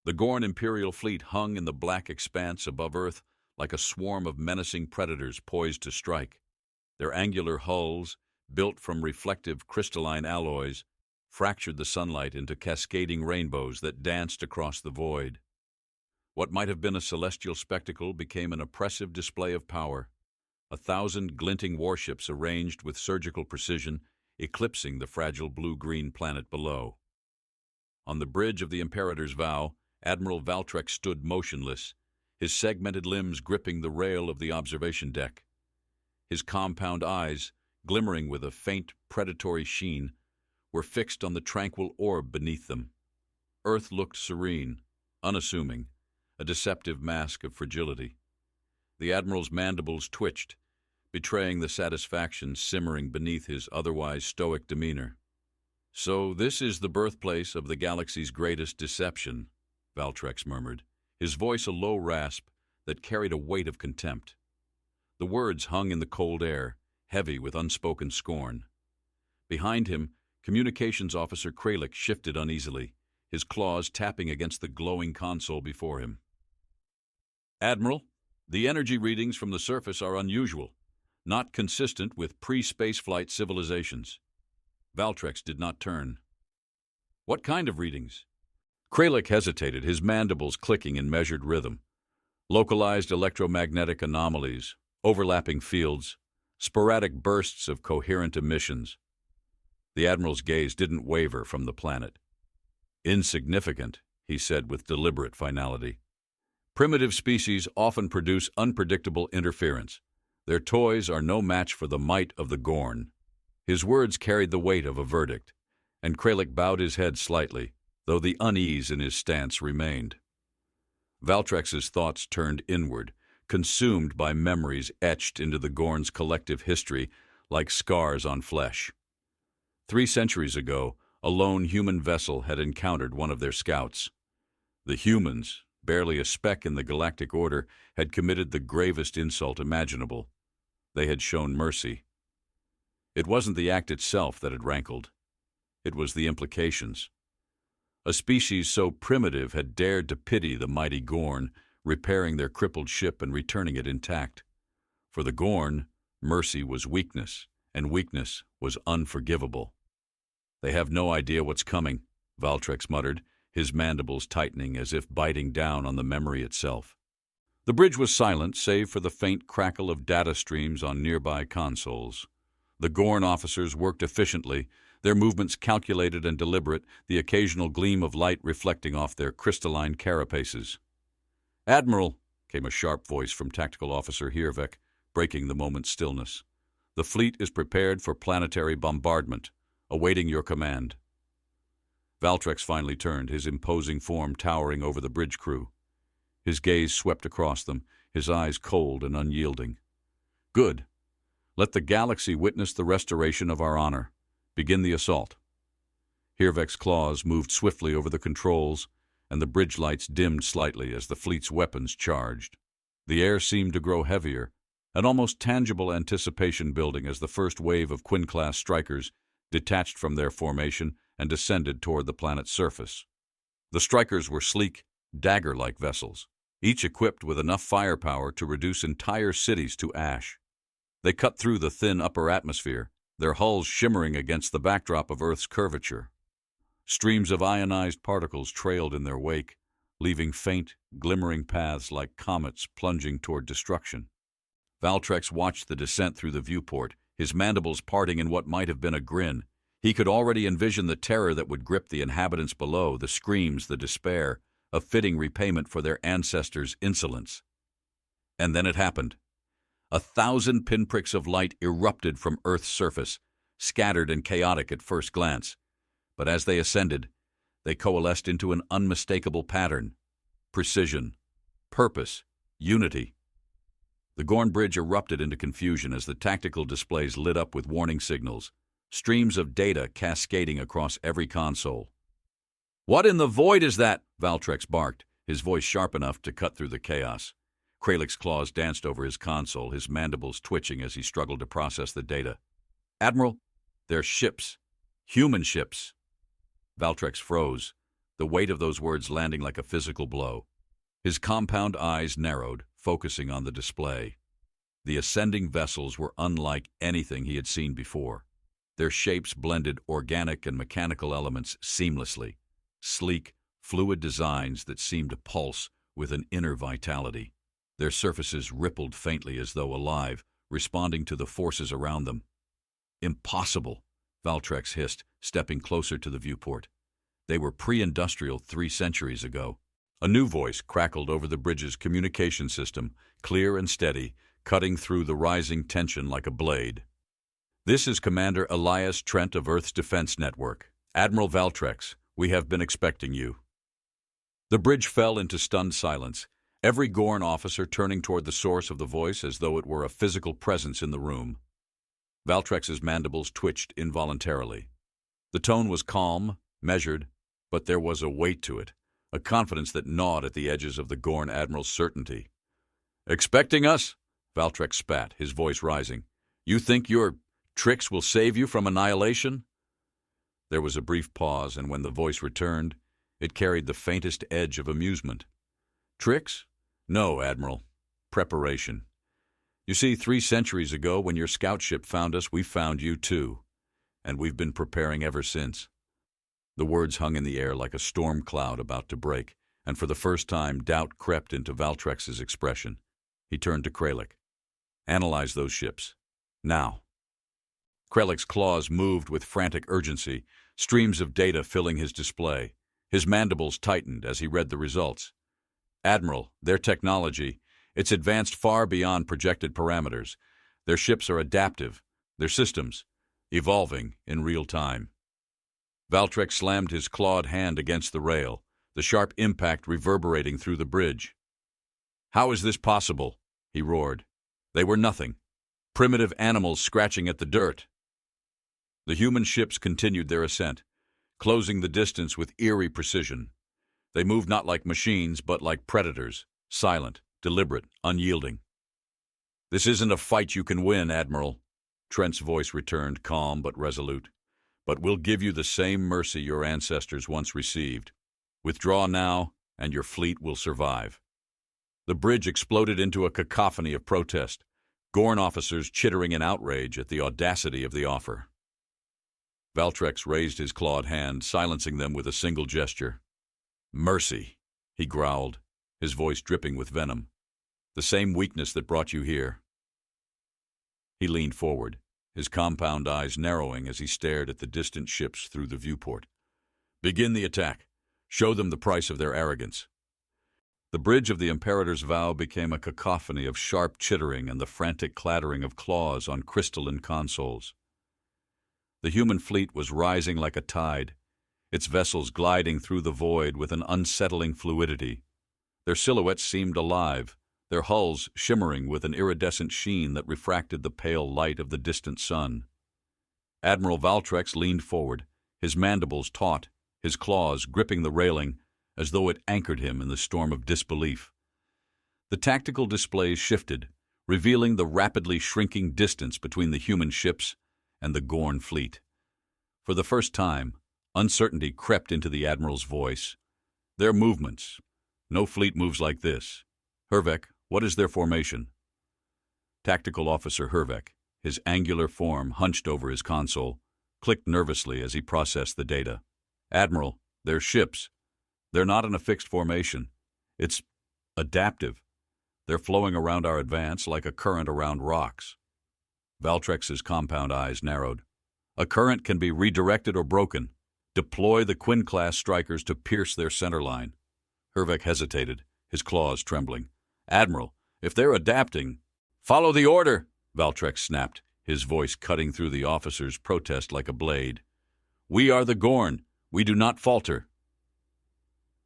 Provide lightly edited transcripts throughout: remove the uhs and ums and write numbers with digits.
The Gorn Imperial fleet hung in the black expanse above Earth like a swarm of menacing predators poised to strike. Their angular hulls, built from reflective crystalline alloys, fractured the sunlight into cascading rainbows that danced across the void. What might have been a celestial spectacle became an oppressive display of power. 1,000 glinting warships arranged with surgical precision, eclipsing the fragile blue-green planet below. On the bridge of the Imperator's Vow, Admiral Valtrex stood motionless, his segmented limbs gripping the rail of the observation deck. His compound eyes, glimmering with a faint predatory sheen, were fixed on the tranquil orb beneath them. Earth looked serene, unassuming, a deceptive mask of fragility. The Admiral's mandibles twitched, betraying the satisfaction simmering beneath his otherwise stoic demeanor. "So this is the birthplace of the galaxy's greatest deception," Valtrex murmured, his voice a low rasp that carried a weight of contempt. The words hung in the cold air, heavy with unspoken scorn. Behind him, Communications Officer Kralik shifted uneasily, his claws tapping against the glowing console before him. "Admiral, the energy readings from the surface are unusual, not consistent with pre-spaceflight civilizations." Valtrex did not turn. "What kind of readings?" Kralik hesitated, his mandibles clicking in measured rhythm. Localized electromagnetic anomalies, overlapping fields, sporadic bursts of coherent emissions. The Admiral's gaze didn't waver from the planet. "Insignificant," he said with deliberate finality. "Primitive species often produce unpredictable interference. Their toys are no match for the might of the Gorn." His words carried the weight of a verdict, and Kralik bowed his head slightly, though the unease in his stance remained. Valtrex's thoughts turned inward, consumed by memories etched into the Gorn's collective history like scars on flesh. 3 centuries ago, a lone human vessel had encountered one of their scouts. The humans, barely a speck in the galactic order, had committed the gravest insult imaginable. They had shown mercy. It wasn't the act itself that had rankled. It was the implications. A species so primitive had dared to pity the mighty Gorn, repairing their crippled ship and returning it intact. For the Gorn, mercy was weakness, and weakness was unforgivable. "They have no idea what's coming," Valtrex muttered, his mandibles tightening as if biting down on the memory itself. The bridge was silent, save for the faint crackle of data streams on nearby consoles. The Gorn officers worked efficiently, their movements calculated and deliberate, the occasional gleam of light reflecting off their crystalline carapaces. "Admiral," came a sharp voice from Tactical Officer Hirvek, breaking the moment's stillness. "The fleet is prepared for planetary bombardment, awaiting your command." Valtrex finally turned, his imposing form towering over the bridge crew. His gaze swept across them, his eyes cold and unyielding. "Good. Let the galaxy witness the restoration of our honor. Begin the assault." Hirvek's claws moved swiftly over the controls, and the bridge lights dimmed slightly as the fleet's weapons charged. The air seemed to grow heavier, an almost tangible anticipation building as the first wave of Quinn-class strikers detached from their formation and descended toward the planet's surface. The strikers were sleek, dagger-like vessels, each equipped with enough firepower to reduce entire cities to ash. They cut through the thin upper atmosphere, their hulls shimmering against the backdrop of Earth's curvature. Streams of ionized particles trailed in their wake, leaving faint, glimmering paths like comets plunging toward destruction. Valtrex watched the descent through the viewport, his mandibles parting in what might have been a grin. He could already envision the terror that would grip the inhabitants below, the screams, the despair, a fitting repayment for their ancestors' insolence. And then it happened. 1,000 pinpricks of light erupted from Earth's surface, scattered and chaotic at first glance. But as they ascended, they coalesced into an unmistakable pattern: precision, purpose, unity. The Gorn bridge erupted into confusion as the tactical displays lit up with warning signals, streams of data cascading across every console. "What in the void is that?" Valtrex barked, his voice sharp enough to cut through the chaos. Kralik's claws danced over his console, his mandibles twitching as he struggled to process the data. "Admiral, they're ships. Human ships." Valtrex froze, the weight of those words landing like a physical blow. His compound eyes narrowed, focusing on the display. The ascending vessels were unlike anything he had seen before. Their shapes blended organic and mechanical elements seamlessly, sleek, fluid designs that seemed to pulse with an inner vitality. Their surfaces rippled faintly as though alive, responding to the forces around them. "Impossible," Valtrex hissed, stepping closer to the viewport. They were pre-industrial 3 centuries ago. A new voice crackled over the bridge's communication system, clear and steady, cutting through the rising tension like a blade. "This is Commander Elias Trent of Earth's Defense Network. Admiral Valtrex, we have been expecting you." The bridge fell into stunned silence, every Gorn officer turning toward the source of the voice as though it were a physical presence in the room. Valtrex's mandibles twitched involuntarily. The tone was calm, measured, but there was a weight to it, a confidence that gnawed at the edges of the Gorn admiral's certainty. "Expecting us?" Valtrex spat, his voice rising. "You think your tricks will save you from annihilation?" There was a brief pause, and when the voice returned, it carried the faintest edge of amusement. "Tricks? No, Admiral. Preparation. You see, 3 centuries ago, when your scout ship found us, we found you too. And we've been preparing ever since." The words hung in the air like a storm cloud about to break, and for the first time doubt crept into Valtrex's expression. He turned to Kralik. "Analyze those ships. Now." Kralik's claws moved with frantic urgency, streams of data filling his display. His mandibles tightened as he read the results. "Admiral, their technology, it's advanced far beyond projected parameters. Their ships are adaptive, their systems evolving in real time." Valtrex slammed his clawed hand against the rail, the sharp impact reverberating through the bridge. "How is this possible?" he roared. "They were nothing. Primitive animals scratching at the dirt." The human ships continued their ascent, closing the distance with eerie precision. They moved not like machines, but like predators, silent, deliberate, unyielding. "This isn't a fight you can win, Admiral," Trent's voice returned, calm but resolute. "But we'll give you the same mercy your ancestors once received. Withdraw now, and your fleet will survive." The bridge exploded into a cacophony of protest, Gorn officers chittering in outrage at the audacity of the offer. Valtrex raised his clawed hand, silencing them with a single gesture. "Mercy," he growled, his voice dripping with venom. "The same weakness that brought you here." He leaned forward, his compound eyes narrowing as he stared at the distant ships through the viewport. "Begin the attack. Show them the price of their arrogance." The bridge of the Imperator's vow became a cacophony of sharp chittering and the frantic clattering of claws on crystalline consoles. The human fleet was rising like a tide, its vessels gliding through the void with an unsettling fluidity. Their silhouettes seemed alive, their hulls shimmering with an iridescent sheen that refracted the pale light of the distant sun. Admiral Valtrex leaned forward, his mandibles taut, his claws gripping the railing, as though it anchored him in the storm of disbelief. The tactical displays shifted, revealing the rapidly shrinking distance between the human ships and the Gorn fleet. For the first time, uncertainty crept into the Admiral's voice. "Their movements. No fleet moves like this. Hervek, what is their formation?" Tactical Officer Hervek, his angular form hunched over his console, clicked nervously as he processed the data. "Admiral, their ships. They're not in a fixed formation. It's adaptive. They're flowing around our advance like a current around rocks." Valtrex's compound eyes narrowed. "A current can be redirected or broken. Deploy the Quinn-class strikers to pierce their center line." Hervek hesitated, his claws trembling. "Admiral, if they're adapting—" "Follow the order!" Valtrex snapped, his voice cutting through the officer's protest like a blade. "We are the Gorn. We do not falter."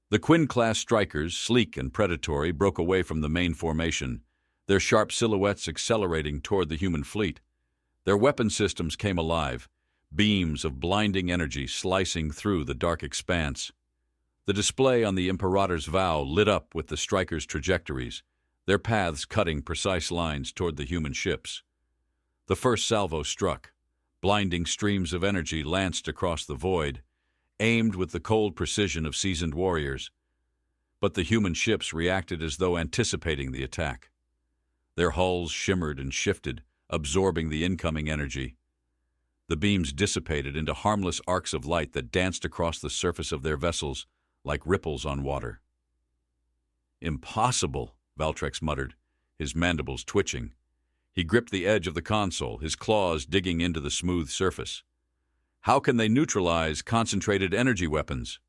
The Quinn-class strikers, sleek and predatory, broke away from the main formation, their sharp silhouettes accelerating toward the human fleet. Their weapon systems came alive, beams of blinding energy slicing through the dark expanse. The display on the Imperator's vow lit up with the strikers' trajectories, their paths cutting precise lines toward the human ships. The first salvo struck. Blinding streams of energy lanced across the void, aimed with the cold precision of seasoned warriors. But the human ships reacted as though anticipating the attack. Their hulls shimmered and shifted, absorbing the incoming energy. The beams dissipated into harmless arcs of light that danced across the surface of their vessels like ripples on water. "Impossible," Valtrex muttered, his mandibles twitching. He gripped the edge of the console, his claws digging into the smooth surface. How can they neutralize concentrated energy weapons?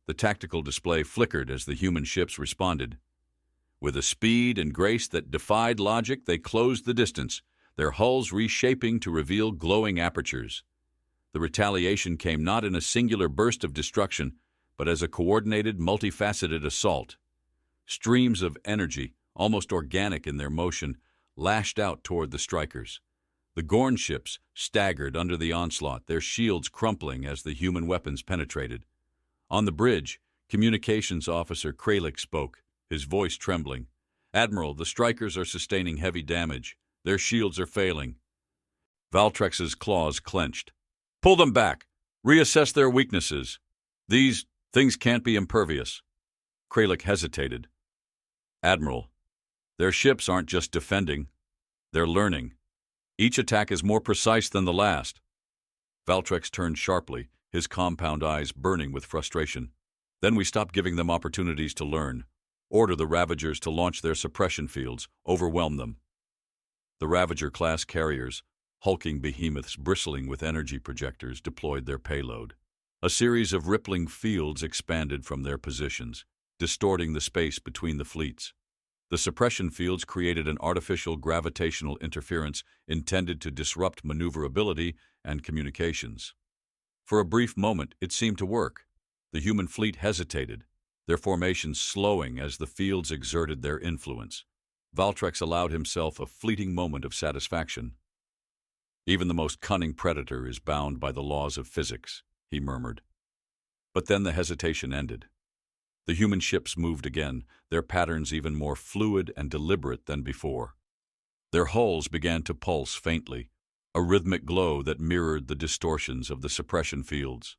The tactical display flickered as the human ships responded. With a speed and grace that defied logic, they closed the distance, their hulls reshaping to reveal glowing apertures. The retaliation came not in a singular burst of destruction, but as a coordinated, multifaceted assault. Streams of energy, almost organic in their motion, lashed out toward the strikers. The Gorn ships staggered under the onslaught, their shields crumpling as the human weapons penetrated. On the bridge, Communications Officer Kralik spoke, his voice trembling. "Admiral, the strikers are sustaining heavy damage. Their shields are failing." Valtrex's claws clenched. "Pull them back. Reassess their weaknesses. These things can't be impervious." Kralik hesitated. "Admiral, their ships aren't just defending. They're learning. Each attack is more precise than the last." Valtrex turned sharply, his compound eyes burning with frustration. "Then we stop giving them opportunities to learn. Order the Ravagers to launch their suppression fields. Overwhelm them." The Ravager-class carriers, hulking behemoths bristling with energy projectors, deployed their payload. A series of rippling fields expanded from their positions, distorting the space between the fleets. The suppression fields created an artificial gravitational interference intended to disrupt maneuverability and communications. For a brief moment, it seemed to work. The human fleet hesitated, their formations slowing as the fields exerted their influence. Valtrex allowed himself a fleeting moment of satisfaction. "Even the most cunning predator is bound by the laws of physics," he murmured. But then the hesitation ended. The human ships moved again, their patterns even more fluid and deliberate than before. Their hulls began to pulse faintly, a rhythmic glow that mirrored the distortions of the suppression fields.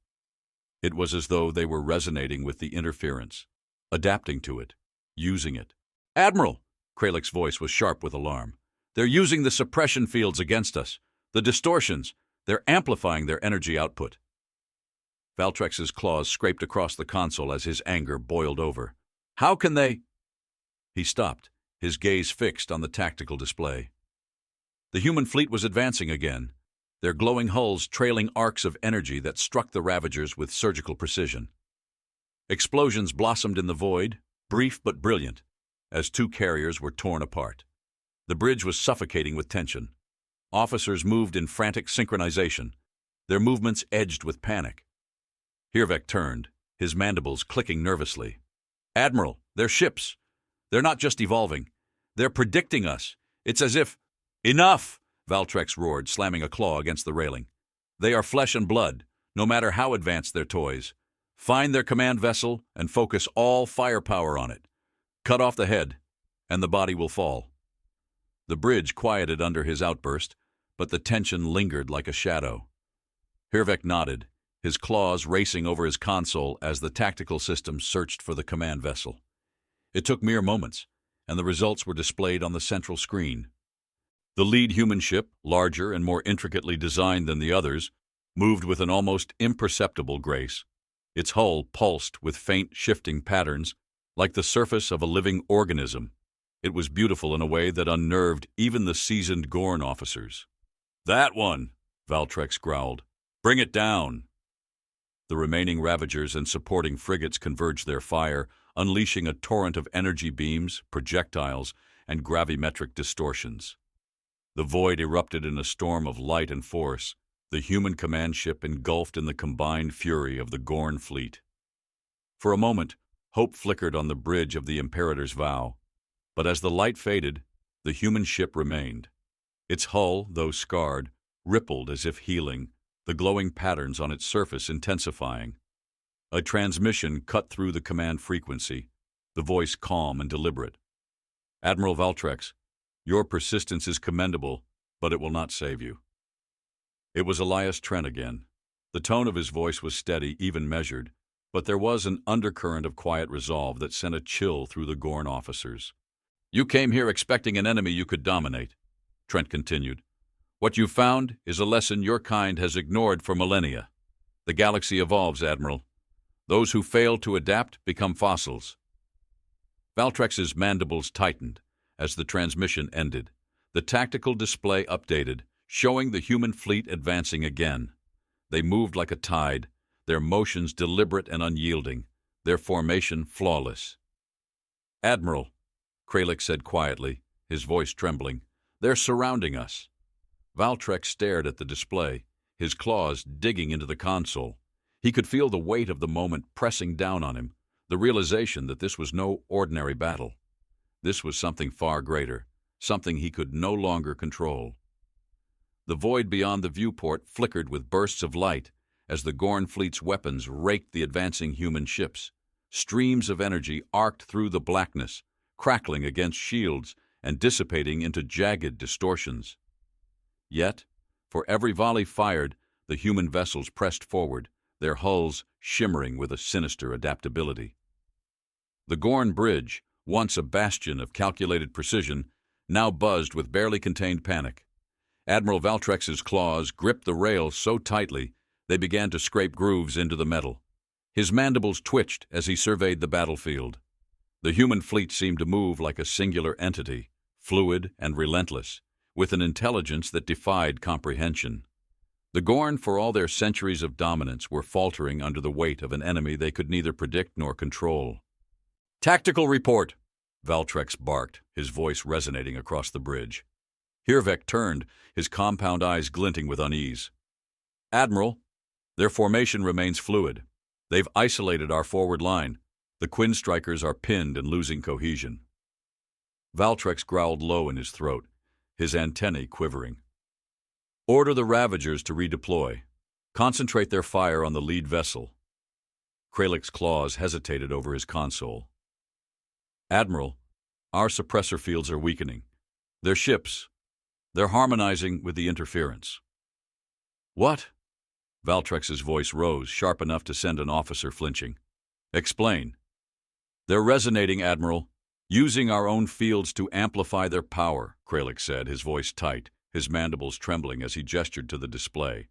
It was as though they were resonating with the interference, adapting to it, using it. "Admiral!" Kralik's voice was sharp with alarm. "They're using the suppression fields against us. The distortions, they're amplifying their energy output." Valtrex's claws scraped across the console as his anger boiled over. "How can they—" He stopped, his gaze fixed on the tactical display. The human fleet was advancing again, their glowing hulls trailing arcs of energy that struck the Ravagers with surgical precision. Explosions blossomed in the void, brief but brilliant, as two carriers were torn apart. The bridge was suffocating with tension. Officers moved in frantic synchronization, their movements edged with panic. Hirvek turned, his mandibles clicking nervously. "Admiral, they're ships. They're not just evolving. They're predicting us. It's as if—" "Enough!" Valtrex roared, slamming a claw against the railing. "They are flesh and blood, no matter how advanced their toys. Find their command vessel and focus all firepower on it. Cut off the head, and the body will fall." The bridge quieted under his outburst, but the tension lingered like a shadow. Hirvek nodded, his claws racing over his console as the tactical system searched for the command vessel. It took mere moments, and the results were displayed on the central screen. The lead human ship, larger and more intricately designed than the others, moved with an almost imperceptible grace. Its hull pulsed with faint, shifting patterns, like the surface of a living organism. It was beautiful in a way that unnerved even the seasoned Gorn officers. "That one," Valtrex growled. "Bring it down." The remaining Ravagers and supporting frigates converged their fire, unleashing a torrent of energy beams, projectiles, and gravimetric distortions. The void erupted in a storm of light and force, the human command ship engulfed in the combined fury of the Gorn fleet. For a moment, hope flickered on the bridge of the Imperator's vow, but as the light faded, the human ship remained. Its hull, though scarred, rippled as if healing, the glowing patterns on its surface intensifying. A transmission cut through the command frequency, the voice calm and deliberate. "Admiral Valtrex, your persistence is commendable, but it will not save you." It was Elias Trent again, The tone of his voice was steady, even measured, but there was an undercurrent of quiet resolve that sent a chill through the Gorn officers. "You came here expecting an enemy you could dominate," Trent continued. "What you found is a lesson your kind has ignored for millennia. The galaxy evolves, Admiral. Those who fail to adapt become fossils." Valtrex's mandibles tightened as the transmission ended. The tactical display updated, showing the human fleet advancing again. They moved like a tide, their motions deliberate and unyielding, their formation flawless. "Admiral," Kralik said quietly, his voice trembling, "they're surrounding us." Valtrex stared at the display, his claws digging into the console. He could feel the weight of the moment pressing down on him, the realization that this was no ordinary battle. This was something far greater, something he could no longer control. The void beyond the viewport flickered with bursts of light as the Gorn fleet's weapons raked the advancing human ships. Streams of energy arced through the blackness, crackling against shields and dissipating into jagged distortions. Yet, for every volley fired, the human vessels pressed forward, their hulls shimmering with a sinister adaptability. The Gorn bridge, once a bastion of calculated precision, now buzzed with barely contained panic. Admiral Valtrex's claws gripped the rail so tightly they began to scrape grooves into the metal. His mandibles twitched as he surveyed the battlefield. The human fleet seemed to move like a singular entity, fluid and relentless, with an intelligence that defied comprehension. The Gorn, for all their centuries of dominance, were faltering under the weight of an enemy they could neither predict nor control. "Tactical report," Valtrex barked, his voice resonating across the bridge. Hirvek turned, his compound eyes glinting with unease. "Admiral, their formation remains fluid. They've isolated our forward line. The Quinn strikers are pinned and losing cohesion." Valtrex growled low in his throat, his antennae quivering. "Order the Ravagers to redeploy. Concentrate their fire on the lead vessel." Kralik's claws hesitated over his console. "Admiral, our suppressor fields are weakening. Their ships, they're harmonizing with the interference." "What?" Valtrex's voice rose, sharp enough to send an officer flinching. "Explain." "They're resonating, Admiral, using our own fields to amplify their power," Kralik said, his voice tight, his mandibles trembling as he gestured to the display.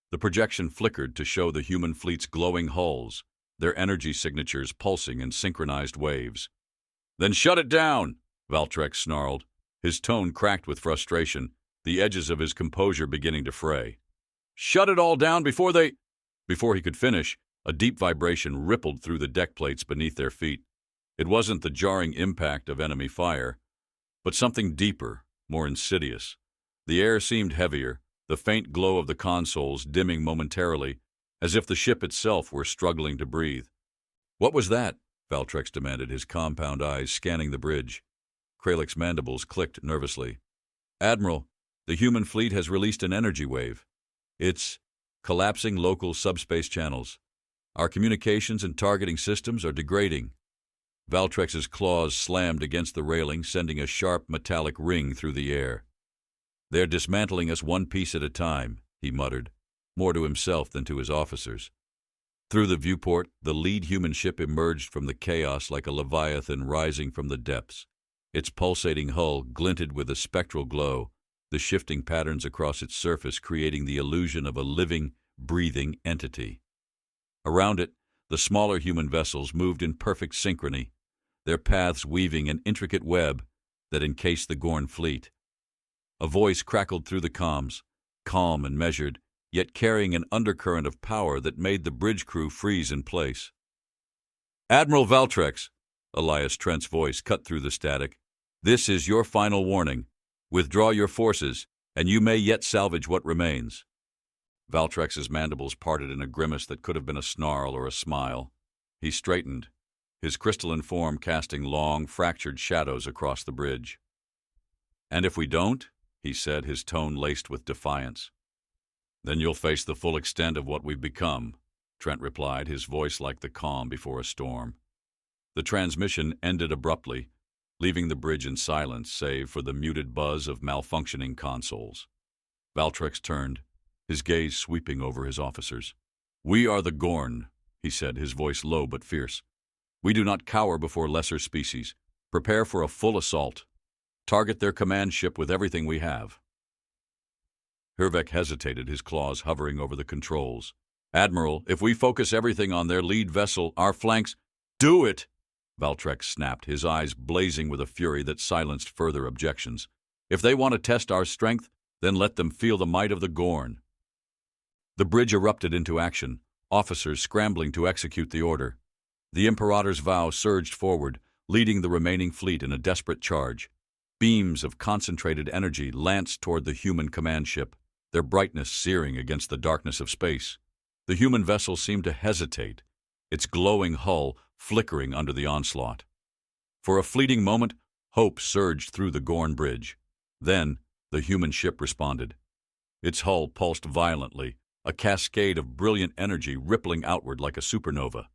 The projection flickered to show the human fleet's glowing hulls, their energy signatures pulsing in synchronized waves. "Then shut it down!" Valtrex snarled, his tone cracked with frustration, the edges of his composure beginning to fray. "Shut it all down before they—" Before he could finish, a deep vibration rippled through the deck plates beneath their feet. It wasn't the jarring impact of enemy fire, but something deeper, more insidious. The air seemed heavier, the faint glow of the consoles dimming momentarily, as if the ship itself were struggling to breathe. "What was that?" Valtrex demanded, his compound eyes scanning the bridge. Kralik's mandibles clicked nervously. "Admiral, the human fleet has released an energy wave. It's collapsing local subspace channels. Our communications and targeting systems are degrading." Valtrex's claws slammed against the railing, sending a sharp metallic ring through the air. "They're dismantling us one piece at a time," he muttered, more to himself than to his officers. Through the viewport, the lead human ship emerged from the chaos like a leviathan rising from the depths. Its pulsating hull glinted with a spectral glow, the shifting patterns across its surface creating the illusion of a living, breathing entity. Around it, the smaller human vessels moved in perfect synchrony, their paths weaving an intricate web that encased the Gorn fleet. A voice crackled through the comms, calm and measured, yet carrying an undercurrent of power that made the bridge crew freeze in place. "Admiral Valtrex," Elias Trent's voice cut through the static, "this is your final warning. Withdraw your forces, and you may yet salvage what remains." Valtrex's mandibles parted in a grimace that could have been a snarl or a smile. He straightened, his crystalline form casting long, fractured shadows across the bridge. "And if we don't," he said, his tone laced with defiance. "Then you'll face the full extent of what we've become," Trent replied, his voice like the calm before a storm. The transmission ended abruptly, leaving the bridge in silence save for the muted buzz of malfunctioning consoles. Valtrex turned, his gaze sweeping over his officers. "We are the Gorn," he said, his voice low but fierce. "We do not cower before lesser species. Prepare for a full assault. Target their command ship with everything we have." Hervek hesitated, his claws hovering over the controls. "Admiral, if we focus everything on their lead vessel, our flanks—" "Do it!" Valtrex snapped, his eyes blazing with a fury that silenced further objections. "If they want to test our strength, then let them feel the might of the Gorn." The bridge erupted into action, officers scrambling to execute the order. The Imperator's vow surged forward, leading the remaining fleet in a desperate charge. Beams of concentrated energy lanced toward the human command ship, their brightness searing against the darkness of space. The human vessel seemed to hesitate, its glowing hull flickering under the onslaught. For a fleeting moment, hope surged through the Gorn bridge. Then, the human ship responded. Its hull pulsed violently, a cascade of brilliant energy rippling outward like a supernova.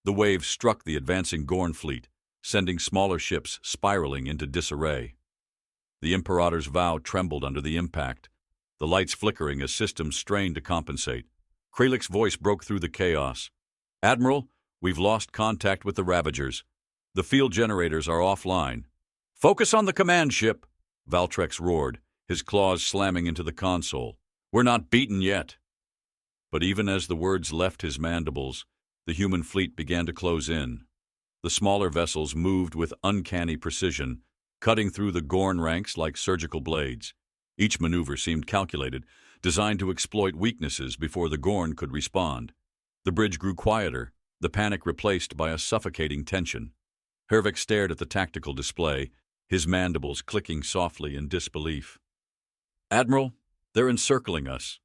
The wave struck the advancing Gorn fleet, sending smaller ships spiraling into disarray. The Imperator's vow trembled under the impact, the lights flickering as systems strained to compensate. Kralik's voice broke through the chaos. "Admiral, we've lost contact with the Ravagers. The field generators are offline." "Focus on the command ship," Valtrex roared, his claws slamming into the console. "We're not beaten yet." But even as the words left his mandibles, the human fleet began to close in. The smaller vessels moved with uncanny precision, cutting through the Gorn ranks like surgical blades. Each maneuver seemed calculated, designed to exploit weaknesses before the Gorn could respond. The bridge grew quieter, the panic replaced by a suffocating tension. Hervik stared at the tactical display, his mandibles clicking softly in disbelief. "Admiral, they're encircling us."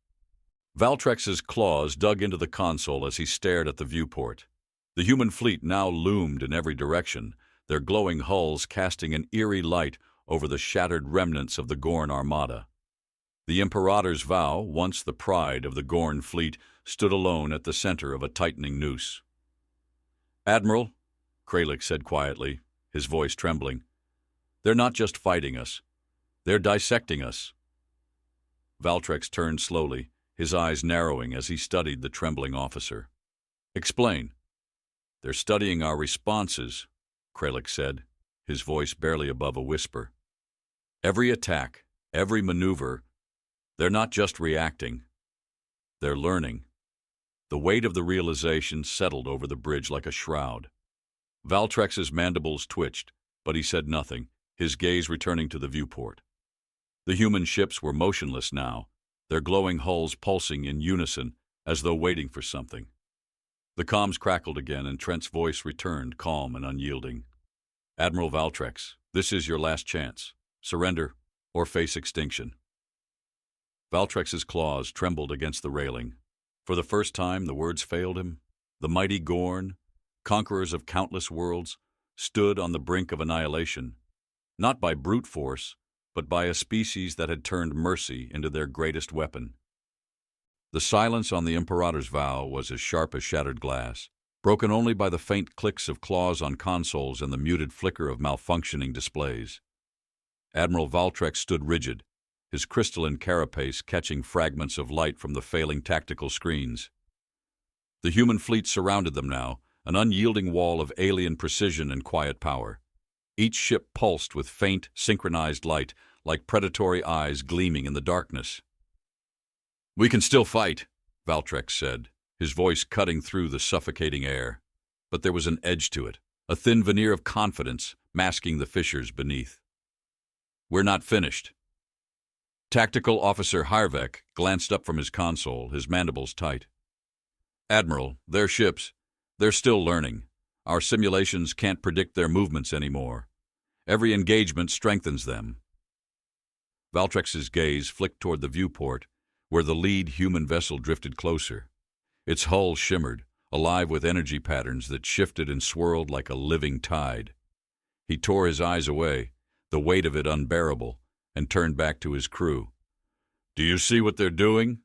Valtrex's claws dug into the console as he stared at the viewport. The human fleet now loomed in every direction, their glowing hulls casting an eerie light over the shattered remnants of the Gorn armada. The Imperator's vow, once the pride of the Gorn fleet, stood alone at the center of a tightening noose. "Admiral," Kralik said quietly, his voice trembling, "they're not just fighting us. They're dissecting us." Valtrex turned slowly, his eyes narrowing as he studied the trembling officer. "Explain." "They're studying our responses," Kralik said, his voice barely above a whisper. "Every attack, every maneuver, they're not just reacting. They're learning." The weight of the realization settled over the bridge like a shroud. Valtrex's mandibles twitched, but he said nothing, his gaze returning to the viewport. The human ships were motionless now, their glowing hulls pulsing in unison as though waiting for something. The comms crackled again, and Trent's voice returned, calm and unyielding. "Admiral Valtrex, this is your last chance. Surrender or face extinction." Valtrex's claws trembled against the railing. For the first time, the words failed him. The mighty Gorn, conquerors of countless worlds, stood on the brink of annihilation, not by brute force, but by a species that had turned mercy into their greatest weapon. The silence on the Imperator's vow was as sharp as shattered glass, broken only by the faint clicks of claws on consoles and the muted flicker of malfunctioning displays. Admiral Valtrex stood rigid, his crystalline carapace catching fragments of light from the failing tactical screens. The human fleet surrounded them now, an unyielding wall of alien precision and quiet power. Each ship pulsed with faint, synchronized light, like predatory eyes gleaming in the darkness. "We can still fight," Valtrex said, his voice cutting through the suffocating air. But there was an edge to it, a thin veneer of confidence masking the fissures beneath. "We're not finished." Tactical Officer Hervek glanced up from his console, his mandibles tight. "Admiral, their ships, they're still learning. Our simulations can't predict their movements anymore. Every engagement strengthens them." Valtrex's gaze flicked toward the viewport, where the lead human vessel drifted closer. Its hull shimmered, alive with energy patterns that shifted and swirled like a living tide. He tore his eyes away, the weight of it unbearable, and turned back to his crew. "Do you see what they're doing?"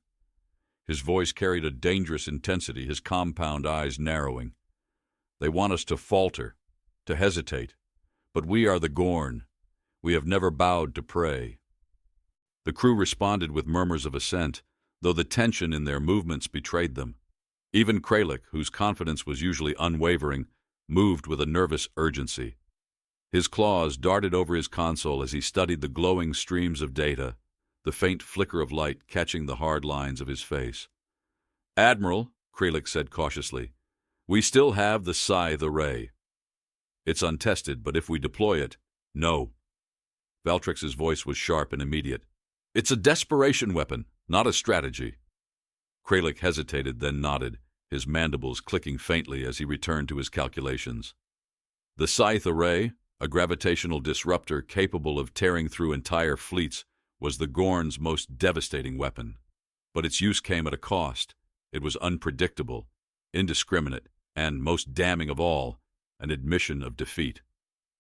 His voice carried a dangerous intensity, his compound eyes narrowing. "They want us to falter, to hesitate. But we are the Gorn. We have never bowed to prey." The crew responded with murmurs of assent, though the tension in their movements betrayed them. Even Kralik, whose confidence was usually unwavering, moved with a nervous urgency. His claws darted over his console as he studied the glowing streams of data, the faint flicker of light catching the hard lines of his face. "Admiral," Kralik said cautiously, "we still have the Scythe array. It's untested, but if we deploy it, no." Valtrix's voice was sharp and immediate. "It's a desperation weapon, not a strategy." Kralik hesitated, then nodded, his mandibles clicking faintly as he returned to his calculations. The Scythe array, a gravitational disruptor capable of tearing through entire fleets, was the Gorn's most devastating weapon. But its use came at a cost. It was unpredictable, indiscriminate, and, most damning of all, an admission of defeat.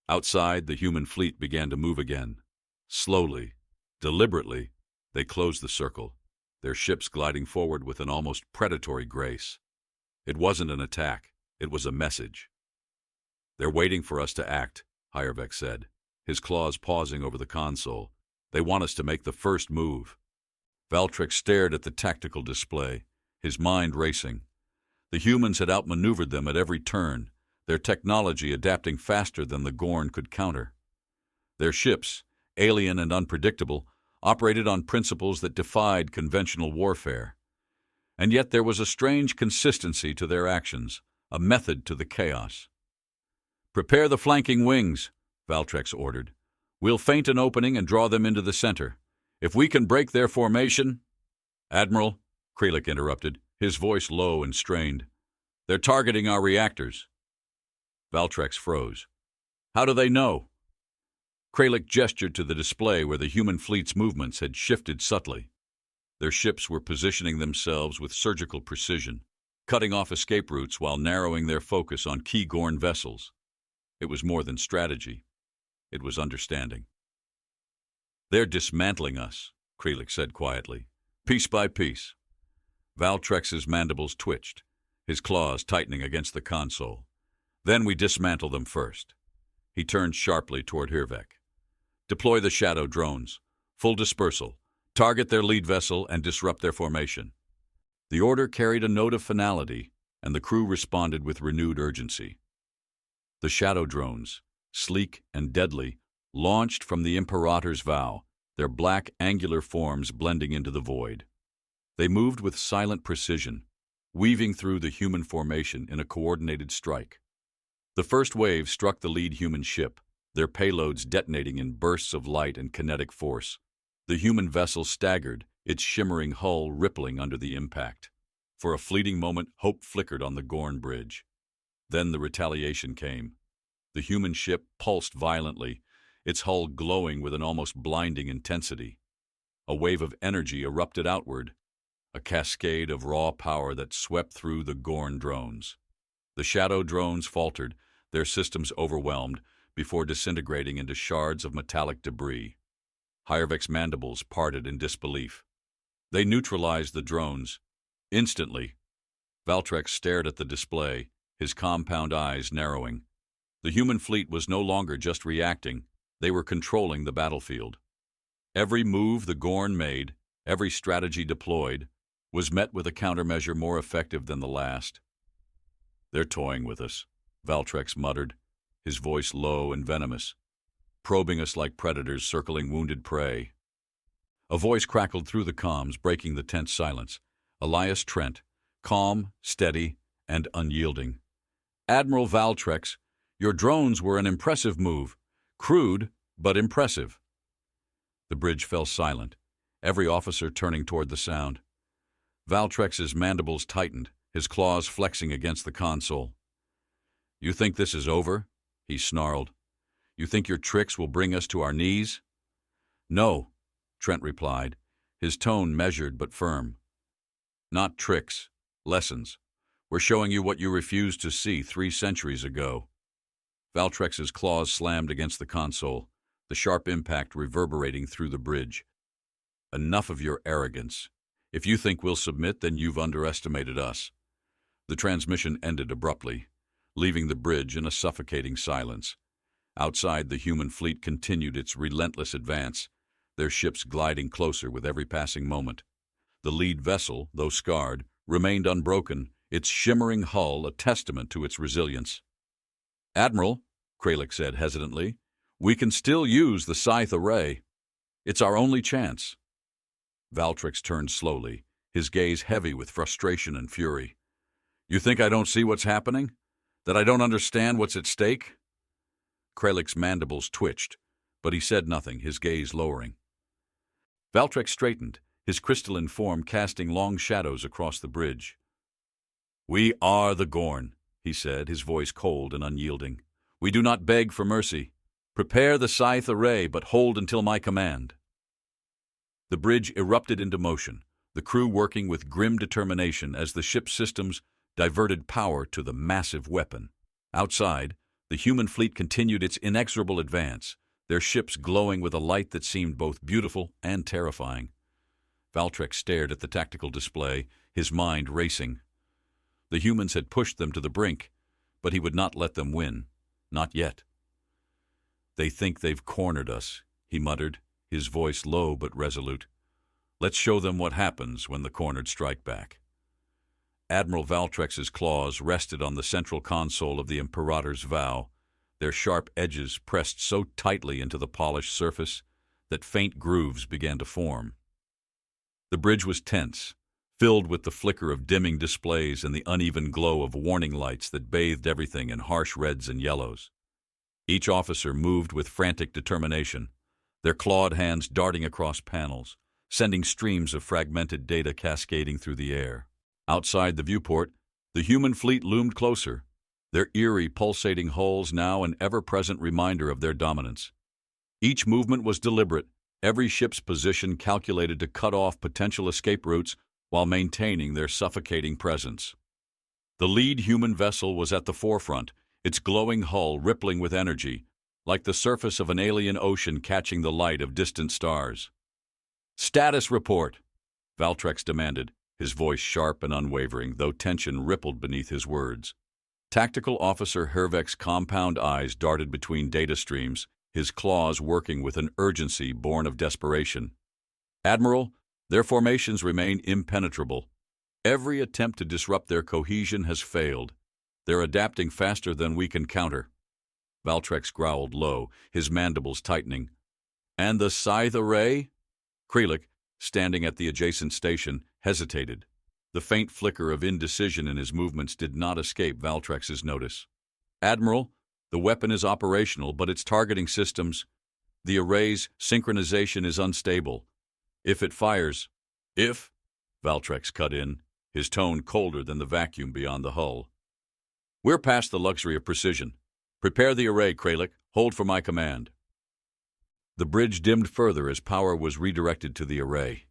Outside, the human fleet began to move again. Slowly, deliberately, they closed the circle, their ships gliding forward with an almost predatory grace. It wasn't an attack, it was a message. "They're waiting for us to act," Hiervek said, his claws pausing over the console. "They want us to make the first move." Valtrix stared at the tactical display, his mind racing. The humans had outmaneuvered them at every turn, their technology adapting faster than the Gorn could counter. Their ships, alien and unpredictable, operated on principles that defied conventional warfare. And yet there was a strange consistency to their actions, a method to the chaos. "Prepare the flanking wings," Valtrix ordered. "We'll feint an opening and draw them into the center. If we can break their formation—" "Admiral," Kralik interrupted, his voice low and strained, "they're targeting our reactors." Valtrix froze. "How do they know?" Kralik gestured to the display where the human fleet's movements had shifted subtly. Their ships were positioning themselves with surgical precision, cutting off escape routes while narrowing their focus on key Gorn vessels. It was more than strategy. It was understanding. "They're dismantling us," Kralik said quietly, "piece by piece." Valtrix's mandibles twitched, his claws tightening against the console. "Then we dismantle them first." He turned sharply toward Hiervek. "Deploy the shadow drones. Full dispersal. Target their lead vessel and disrupt their formation." The order carried a note of finality, and the crew responded with renewed urgency. The shadow drones, sleek and deadly, launched from the Imperator's vow, their black angular forms blending into the void. They moved with silent precision, weaving through the human formation in a coordinated strike. The first wave struck the lead human ship, their payloads detonating in bursts of light and kinetic force. The human vessel staggered, its shimmering hull rippling under the impact. For a fleeting moment, hope flickered on the Gorn bridge. Then the retaliation came. The human ship pulsed violently, its hull glowing with an almost blinding intensity. A wave of energy erupted outward, a cascade of raw power that swept through the Gorn drones. The shadow drones faltered, their systems overwhelmed, before disintegrating into shards of metallic debris. Hiervek's mandibles parted in disbelief. They neutralized the drones. Instantly. Valtrix stared at the display, his compound eyes narrowing. The human fleet was no longer just reacting, they were controlling the battlefield. Every move the Gorn made, every strategy deployed, was met with a countermeasure more effective than the last. "They're toying with us," Valtrix muttered, his voice low and venomous, "probing us like predators circling wounded prey." A voice crackled through the comms, breaking the tense silence. Elias Trent, calm, steady, and unyielding. "Admiral Valtrix, your drones were an impressive move. Crude, but impressive." The bridge fell silent, every officer turning toward the sound. Valtrix's mandibles tightened, his claws flexing against the console. "You think this is over?" he snarled. "You think your tricks will bring us to our knees?" "No," Trent replied, his tone measured but firm. "Not tricks, lessons. We're showing you what you refused to see 3 centuries ago." Valtrix's claws slammed against the console, the sharp impact reverberating through the bridge. "Enough of your arrogance. If you think we'll submit, then you've underestimated us." The transmission ended abruptly, leaving the bridge in a suffocating silence. Outside, the human fleet continued its relentless advance, their ships gliding closer with every passing moment. The lead vessel, though scarred, remained unbroken, its shimmering hull a testament to its resilience. "Admiral," Kralik said hesitantly, "we can still use the Scythe array. It's our only chance." Valtrix turned slowly, his gaze heavy with frustration and fury. "You think I don't see what's happening? That I don't understand what's at stake?" Kralik's mandibles twitched, but he said nothing, his gaze lowering. Valtrix straightened, his crystalline form casting long shadows across the bridge. "We are the Gorn," he said, his voice cold and unyielding. "We do not beg for mercy. Prepare the Scythe array, but hold until my command." The bridge erupted into motion, the crew working with grim determination as the ship's systems diverted power to the massive weapon. Outside, the human fleet continued its inexorable advance, their ships glowing with a light that seemed both beautiful and terrifying. Valtrix stared at the tactical display, his mind racing. The humans had pushed them to the brink, but he would not let them win. Not yet. "They think they've cornered us," he muttered, his voice low but resolute. "Let's show them what happens when the cornered strike back." Admiral Valtrex's claws rested on the central console of the Imperator's Vow, their sharp edges pressed so tightly into the polished surface that faint grooves began to form. The bridge was tense, filled with the flicker of dimming displays and the uneven glow of warning lights that bathed everything in harsh reds and yellows. Each officer moved with frantic determination, their clawed hands darting across panels, sending streams of fragmented data cascading through the air. Outside the viewport, the human fleet loomed closer, their eerie, pulsating hulls now an ever-present reminder of their dominance. Each movement was deliberate, every ship's position calculated to cut off potential escape routes while maintaining their suffocating presence. The lead human vessel was at the forefront, its glowing hull rippling with energy, like the surface of an alien ocean catching the light of distant stars. "Status report," Valtrix demanded, his voice sharp and unwavering, though tension rippled beneath his words. Tactical Officer Hervek's compound eyes darted between data streams, his claws working with an urgency born of desperation. "Admiral, their formations remain impenetrable. Every attempt to disrupt their cohesion has failed. They're adapting faster than we can counter." Valtrix growled low, his mandibles tightening. "And the Scythe array?" Kralik, standing at the adjacent station, hesitated. The faint flicker of indecision in his movements did not escape Valtrex's notice. "Admiral, the weapon is operational, but its targeting systems, the array's synchronization is unstable. If it fires—" "If?" Valtrix cut in, his tone colder than the vacuum beyond the hull. "We're past the luxury of precision. Prepare the array, Kralik. Hold for my command." The bridge dimmed further as power was redirected to the array.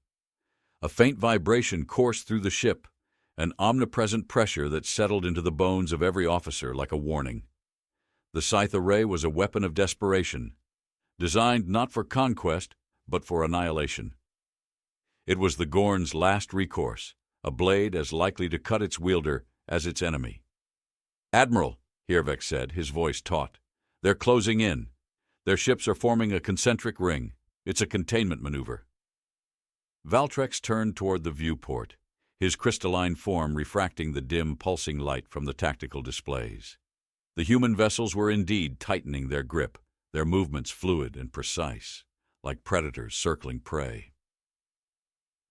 A faint vibration coursed through the ship, an omnipresent pressure that settled into the bones of every officer like a warning. The Scythe array was a weapon of desperation, designed not for conquest, but for annihilation. It was the Gorn's last recourse, a blade as likely to cut its wielder as its enemy. "Admiral," Hervek said, his voice taut, "they're closing in. Their ships are forming a concentric ring. It's a containment maneuver." Valtrix turned toward the viewport, his crystalline form refracting the dim, pulsing light from the tactical displays. The human vessels were indeed tightening their grip, their movements fluid and precise, like predators circling prey.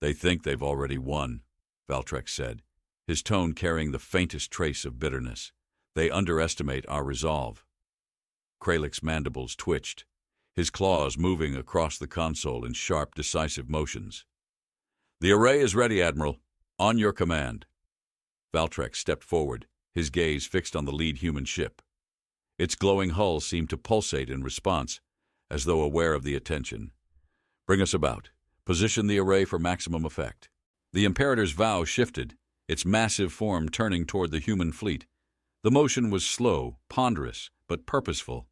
"They think they've already won," Valtrix said, his tone carrying the faintest trace of bitterness. "They underestimate our resolve." Kralik's mandibles twitched, his claws moving across the console in sharp, decisive motions. "The array is ready, Admiral. On your command." Valtrix stepped forward, his gaze fixed on the lead human ship. Its glowing hull seemed to pulsate in response, as though aware of the attention. "Bring us about. Position the array for maximum effect." The Imperator's Vow shifted, its massive form turning toward the human fleet. The motion was slow, ponderous, but purposeful,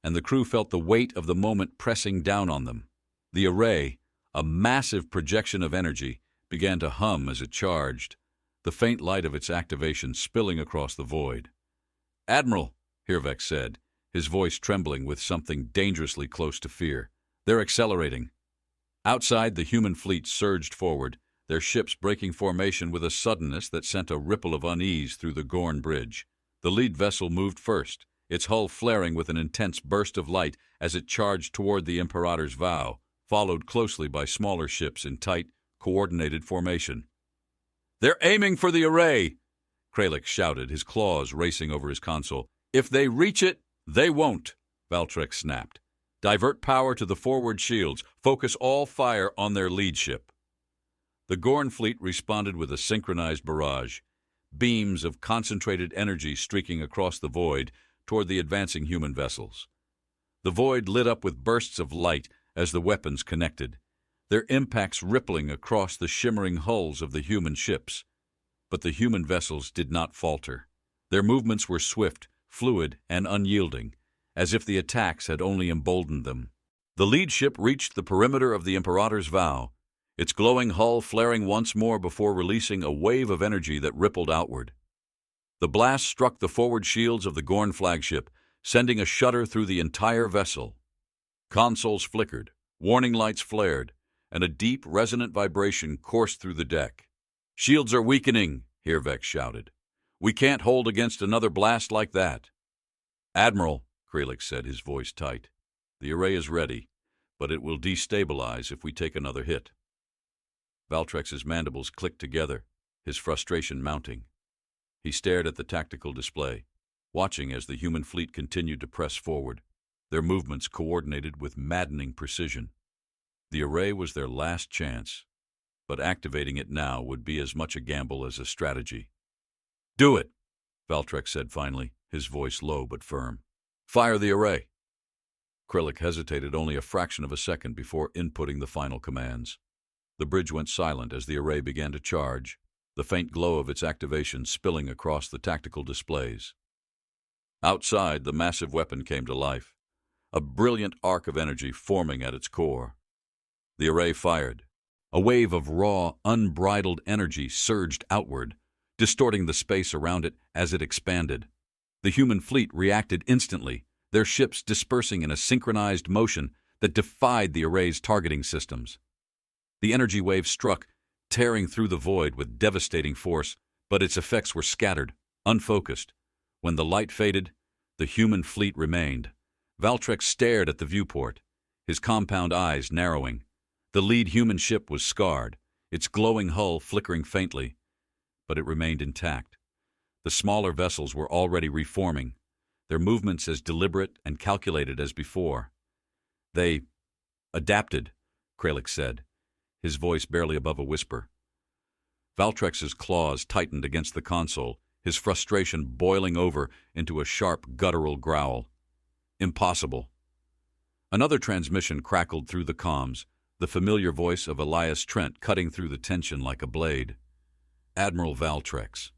and the crew felt the weight of the moment pressing down on them. The array, a massive projection of energy, began to hum as it charged, the faint light of its activation spilling across the void. "Admiral," Hervek said, his voice trembling with something dangerously close to fear, "they're accelerating." Outside, the human fleet surged forward, their ships breaking formation with a suddenness that sent a ripple of unease through the Gorn bridge. The lead vessel moved first, its hull flaring with an intense burst of light as it charged toward the Imperator's bow, followed closely by smaller ships in tight, coordinated formation. "They're aiming for the array!" Kralik shouted, his claws racing over his console. "If they reach it, they won't," Valtrex snapped. "Divert power to the forward shields. Focus all fire on their lead ship." The Gorn fleet responded with a synchronized barrage, beams of concentrated energy streaking across the void toward the advancing human vessels. The void lit up with bursts of light as the weapons connected, their impacts rippling across the shimmering hulls of the human ships. But the human vessels did not falter. Their movements were swift, fluid, and unyielding, as if the attacks had only emboldened them. The lead ship reached the perimeter of the Imperator's bow, its glowing hull flaring once more before releasing a wave of energy that rippled outward. The blast struck the forward shields of the Gorn flagship, sending a shudder through the entire vessel. Consoles flickered, warning lights flared, and a deep, resonant vibration coursed through the deck. "Shields are weakening," Hirvex shouted. "We can't hold against another blast like that." "Admiral," Kralik said, his voice tight, "the array is ready, but it will destabilize if we take another hit." Valtrex's mandibles clicked together, his frustration mounting. He stared at the tactical display, watching as the human fleet continued to press forward, their movements coordinated with maddening precision. The array was their last chance, but activating it now would be as much a gamble as a strategy. "Do it," Valtrex said finally, his voice low but firm. "Fire the array." Kralik hesitated only a fraction of a second before inputting the final commands. The bridge went silent as the array began to charge, the faint glow of its activation spilling across the tactical displays. Outside, the massive weapon came to life, a brilliant arc of energy forming at its core. The array fired. A wave of raw, unbridled energy surged outward, distorting the space around it as it expanded. The human fleet reacted instantly, their ships dispersing in a synchronized motion that defied the array's targeting systems. The energy wave struck, tearing through the void with devastating force, but its effects were scattered, unfocused. When the light faded, the human fleet remained. Valtrex stared at the viewport, his compound eyes narrowing. The lead human ship was scarred, its glowing hull flickering faintly, but it remained intact. The smaller vessels were already reforming, their movements as deliberate and calculated as before. "They adapted," Kralik said, his voice barely above a whisper. Valtrex's claws tightened against the console, his frustration boiling over into a sharp, guttural growl. "Impossible." Another transmission crackled through the comms, the familiar voice of Elias Trent cutting through the tension like a blade. "Admiral Valtrex,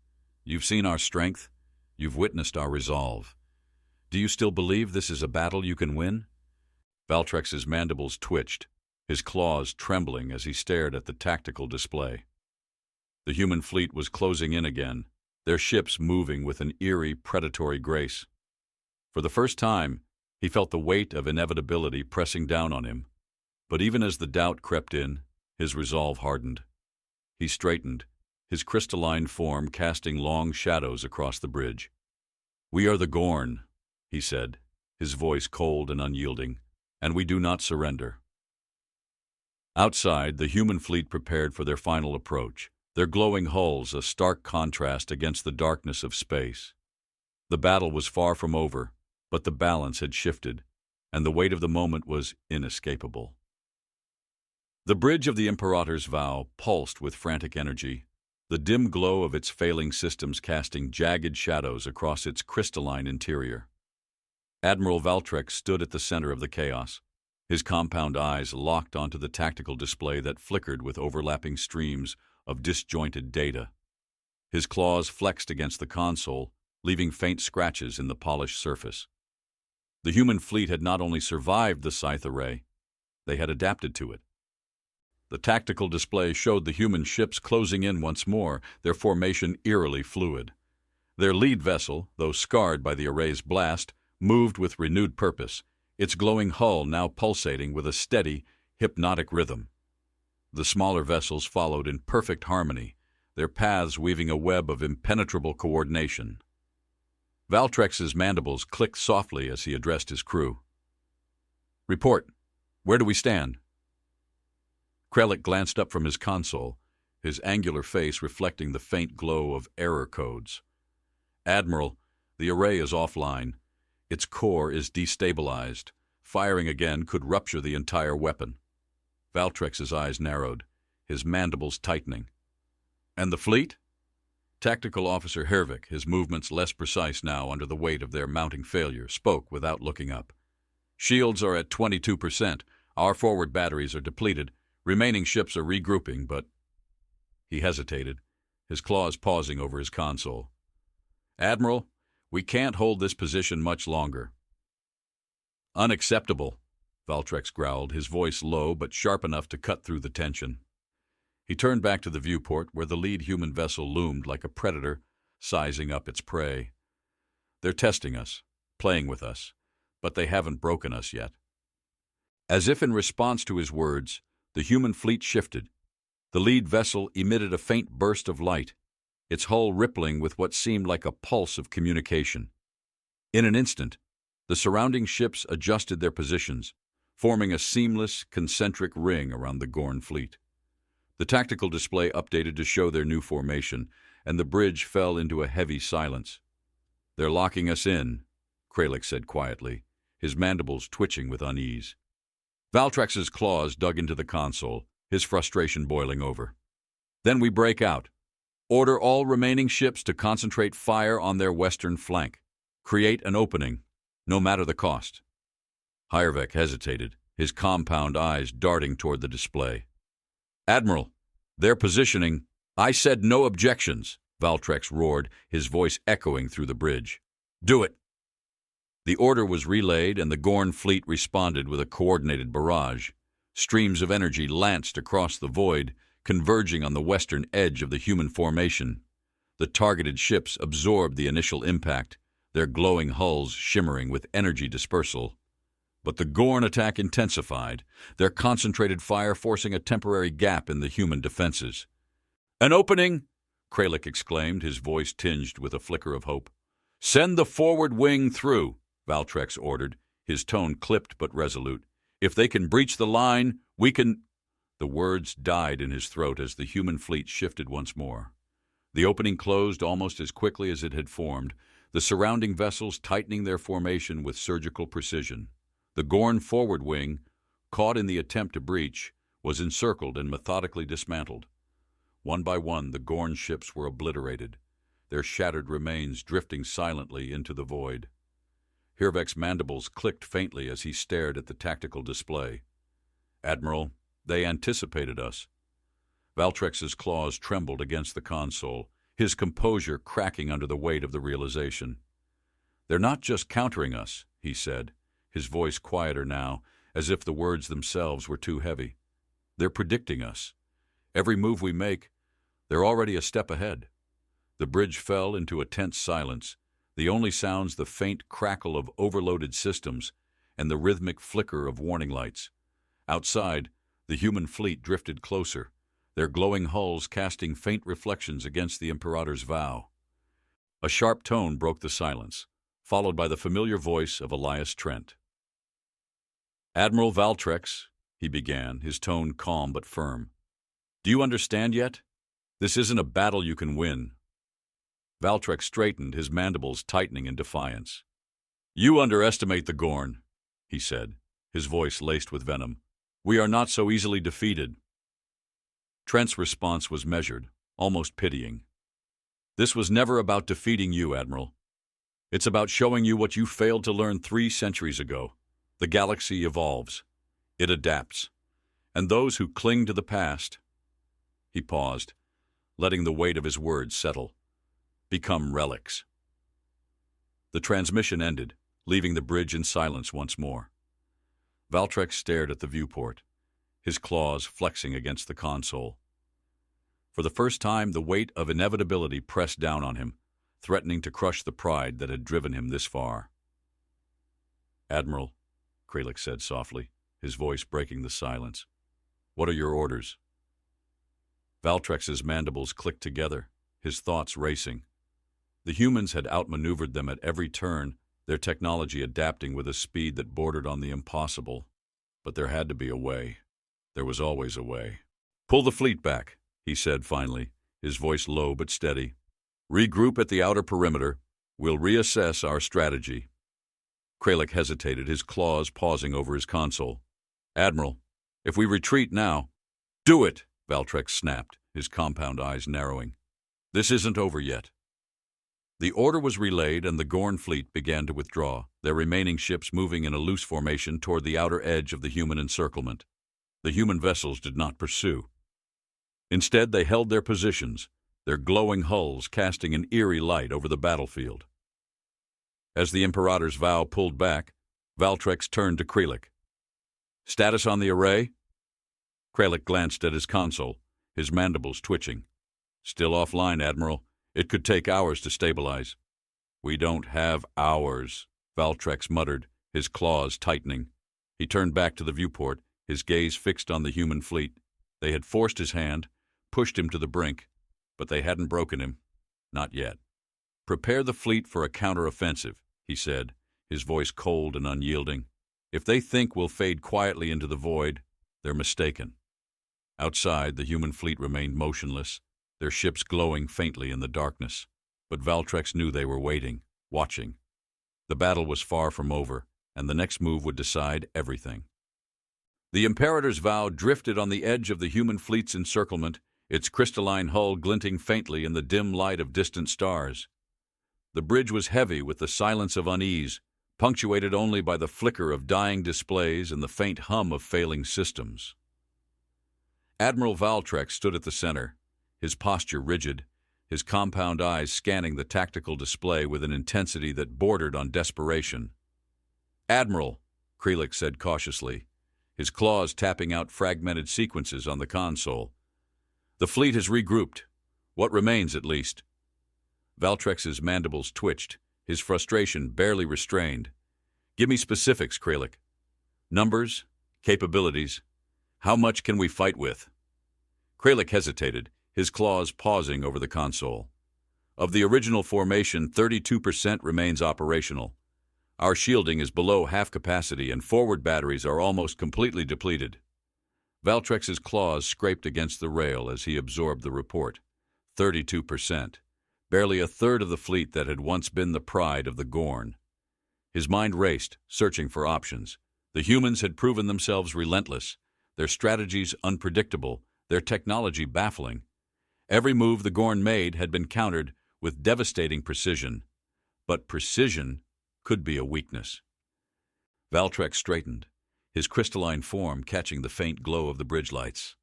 you've seen our strength. You've witnessed our resolve. Do you still believe this is a battle you can win?" Valtrex's mandibles twitched, his claws trembling as he stared at the tactical display. The human fleet was closing in again, their ships moving with an eerie, predatory grace. For the first time, he felt the weight of inevitability pressing down on him. But even as the doubt crept in, his resolve hardened. He straightened, his crystalline form casting long shadows across the bridge. "We are the Gorn," he said, his voice cold and unyielding, "and we do not surrender." Outside, the human fleet prepared for their final approach, their glowing hulls a stark contrast against the darkness of space. The battle was far from over, but the balance had shifted, and the weight of the moment was inescapable. The bridge of the Imperator's vow pulsed with frantic energy, the dim glow of its failing systems casting jagged shadows across its crystalline interior. Admiral Valtrex stood at the center of the chaos, his compound eyes locked onto the tactical display that flickered with overlapping streams of disjointed data. His claws flexed against the console, leaving faint scratches in the polished surface. The human fleet had not only survived the scythe array, they had adapted to it. The tactical display showed the human ships closing in once more, their formation eerily fluid. Their lead vessel, though scarred by the array's blast, moved with renewed purpose, its glowing hull now pulsating with a steady, hypnotic rhythm. The smaller vessels followed in perfect harmony, their paths weaving a web of impenetrable coordination. Valtrex's mandibles clicked softly as he addressed his crew. "Report. Where do we stand?" Kralik glanced up from his console, his angular face reflecting the faint glow of error codes. "Admiral, the array is offline. Its core is destabilized. Firing again could rupture the entire weapon." Valtrex's eyes narrowed, his mandibles tightening. "And the fleet?" Tactical Officer Hervik, his movements less precise now under the weight of their mounting failure, spoke without looking up. "Shields are at 22%. Our forward batteries are depleted. Remaining ships are regrouping, but—" He hesitated, his claws pausing over his console. "Admiral, we can't hold this position much longer." "Unacceptable," Valtrex growled, his voice low but sharp enough to cut through the tension. He turned back to the viewport where the lead human vessel loomed like a predator, sizing up its prey. "They're testing us, playing with us, but they haven't broken us yet." As if in response to his words, the human fleet shifted. The lead vessel emitted a faint burst of light, its hull rippling with what seemed like a pulse of communication. In an instant, the surrounding ships adjusted their positions, forming a seamless, concentric ring around the Gorn fleet. The tactical display updated to show their new formation, and the bridge fell into a heavy silence. "They're locking us in," Kralik said quietly, his mandibles twitching with unease. Valtrex's claws dug into the console, his frustration boiling over. "Then we break out. Order all remaining ships to concentrate fire on their western flank. Create an opening, no matter the cost." Hervik hesitated, his compound eyes darting toward the display. "Admiral, their positioning—" "I said no objections," Valtrex roared, his voice echoing through the bridge. "Do it." The order was relayed, and the Gorn fleet responded with a coordinated barrage. Streams of energy lanced across the void, converging on the western edge of the human formation. The targeted ships absorbed the initial impact, their glowing hulls shimmering with energy dispersal. But the Gorn attack intensified, their concentrated fire forcing a temporary gap in the human defenses. "An opening!" Kralik exclaimed, his voice tinged with a flicker of hope. "Send the forward wing through," Valtrex ordered, his tone clipped but resolute. "If they can breach the line, we can—" The words died in his throat as the human fleet shifted once more. The opening closed almost as quickly as it had formed, the surrounding vessels tightening their formation with surgical precision. The Gorn forward wing, caught in the attempt to breach, was encircled and methodically dismantled. One by one, the Gorn ships were obliterated, their shattered remains drifting silently into the void. Hervik's mandibles clicked faintly as he stared at the tactical display. "Admiral, they anticipated us." Valtrex's claws trembled against the console, his composure cracking under the weight of the realization. "They're not just countering us," he said, his voice quieter now, as if the words themselves were too heavy. "They're predicting us. Every move we make, they're already a step ahead." The bridge fell into a tense silence, the only sounds the faint crackle of overloaded systems and the rhythmic flicker of warning lights. Outside, the human fleet drifted closer, their glowing hulls casting faint reflections against the Imperator's vow. A sharp tone broke the silence, followed by the familiar voice of Elias Trent. "Admiral Valtrex," he began, his tone calm but firm. "Do you understand yet? This isn't a battle you can win." Valtrex straightened, his mandibles tightening in defiance. "You underestimate the Gorn," he said, his voice laced with venom. "We are not so easily defeated." Trent's response was measured, almost pitying. "This was never about defeating you, Admiral. It's about showing you what you failed to learn 3 centuries ago. The galaxy evolves. It adapts. And those who cling to the past—" He paused, letting the weight of his words settle. "Become relics." The transmission ended, leaving the bridge in silence once more. Valtrex stared at the viewport, his claws flexing against the console. For the first time, the weight of inevitability pressed down on him, threatening to crush the pride that had driven him this far. "Admiral," Kralik said softly, his voice breaking the silence, "what are your orders?" Valtrex's mandibles clicked together, his thoughts racing. The humans had outmaneuvered them at every turn, their technology adapting with a speed that bordered on the impossible. But there had to be a way. There was always a way. "Pull the fleet back," he said finally, his voice low but steady. "Regroup at the outer perimeter. We'll reassess our strategy." Kralik hesitated, his claws pausing over his console. "Admiral, if we retreat now—" "Do it!" Valtrex snapped, his compound eyes narrowing. "This isn't over yet." The order was relayed, and the Gorn fleet began to withdraw, their remaining ships moving in a loose formation toward the outer edge of the human encirclement. The human vessels did not pursue. Instead, they held their positions, their glowing hulls casting an eerie light over the battlefield. As the Imperator's vow pulled back, Valtrex turned to Kralik. "Status on the array?" Kralik glanced at his console, his mandibles twitching. "Still offline, Admiral. It could take hours to stabilize." "We don't have hours," Valtrex muttered, his claws tightening. He turned back to the viewport, his gaze fixed on the human fleet. They had forced his hand, pushed him to the brink, but they hadn't broken him. Not yet. "Prepare the fleet for a counteroffensive," he said, his voice cold and unyielding. "If they think we'll fade quietly into the void, they're mistaken." Outside, the human fleet remained motionless, their ships glowing faintly in the darkness. But Valtrex knew they were waiting, watching. The battle was far from over, and the next move would decide everything. The Imperator's vow drifted on the edge of the human fleet's encirclement, its crystalline hull glinting faintly in the dim light of distant stars. The bridge was heavy with the silence of unease, punctuated only by the flicker of dying displays and the faint hum of failing systems. Admiral Valtrex stood at the center, his posture rigid, his compound eyes scanning the tactical display with an intensity that bordered on desperation. "Admiral," Kralik said cautiously, his claws tapping out fragmented sequences on the console. "The fleet has regrouped. What remains, at least?" Valtrex's mandibles twitched, his frustration barely restrained. "Give me specifics, Kralik. Numbers, capabilities. How much can we fight with?" Kralik hesitated, his claws pausing over the console. "Of the original formation, 32% remains operational. Our shielding is below half capacity and forward batteries are almost completely depleted." Valtrex's claws scraped against the rail as he absorbed the report. 32%. Barely a third of the fleet that had once been the pride of the Gorn. His mind raced, searching for options. The humans had proven themselves relentless, their strategies unpredictable, their technology baffling. Every move the Gorn made had been countered with devastating precision. But precision could be a weakness. Valtrex straightened, his crystalline form catching the faint glow of the bridge lights.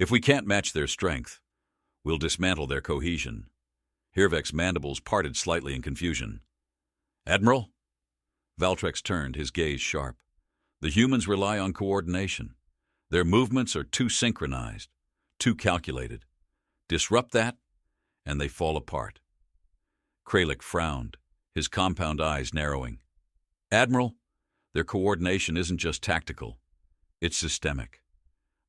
"If we can't match their strength, we'll dismantle their cohesion." Hirvek's mandibles parted slightly in confusion. "Admiral?" Valtrex turned, his gaze sharp. "The humans rely on coordination. Their movements are too synchronized, too calculated. Disrupt that, and they fall apart." Kralik frowned, his compound eyes narrowing. "Admiral, their coordination isn't just tactical. It's systemic.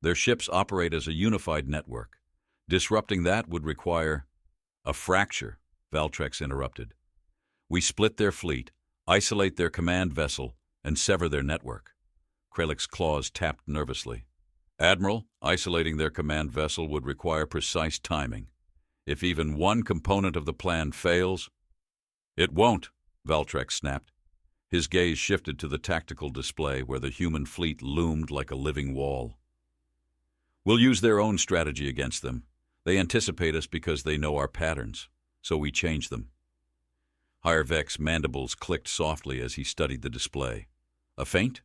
Their ships operate as a unified network. Disrupting that would require—" "A fracture," Valtrex interrupted. "We split their fleet, isolate their command vessel, and sever their network." Kralik's claws tapped nervously. "Admiral, isolating their command vessel would require precise timing. If even one component of the plan fails—" "It won't," Valtrex snapped. His gaze shifted to the tactical display where the human fleet loomed like a living wall. "We'll use their own strategy against them. They anticipate us because they know our patterns, so we change them." Hirvek's mandibles clicked softly as he studied the display. "A feint?"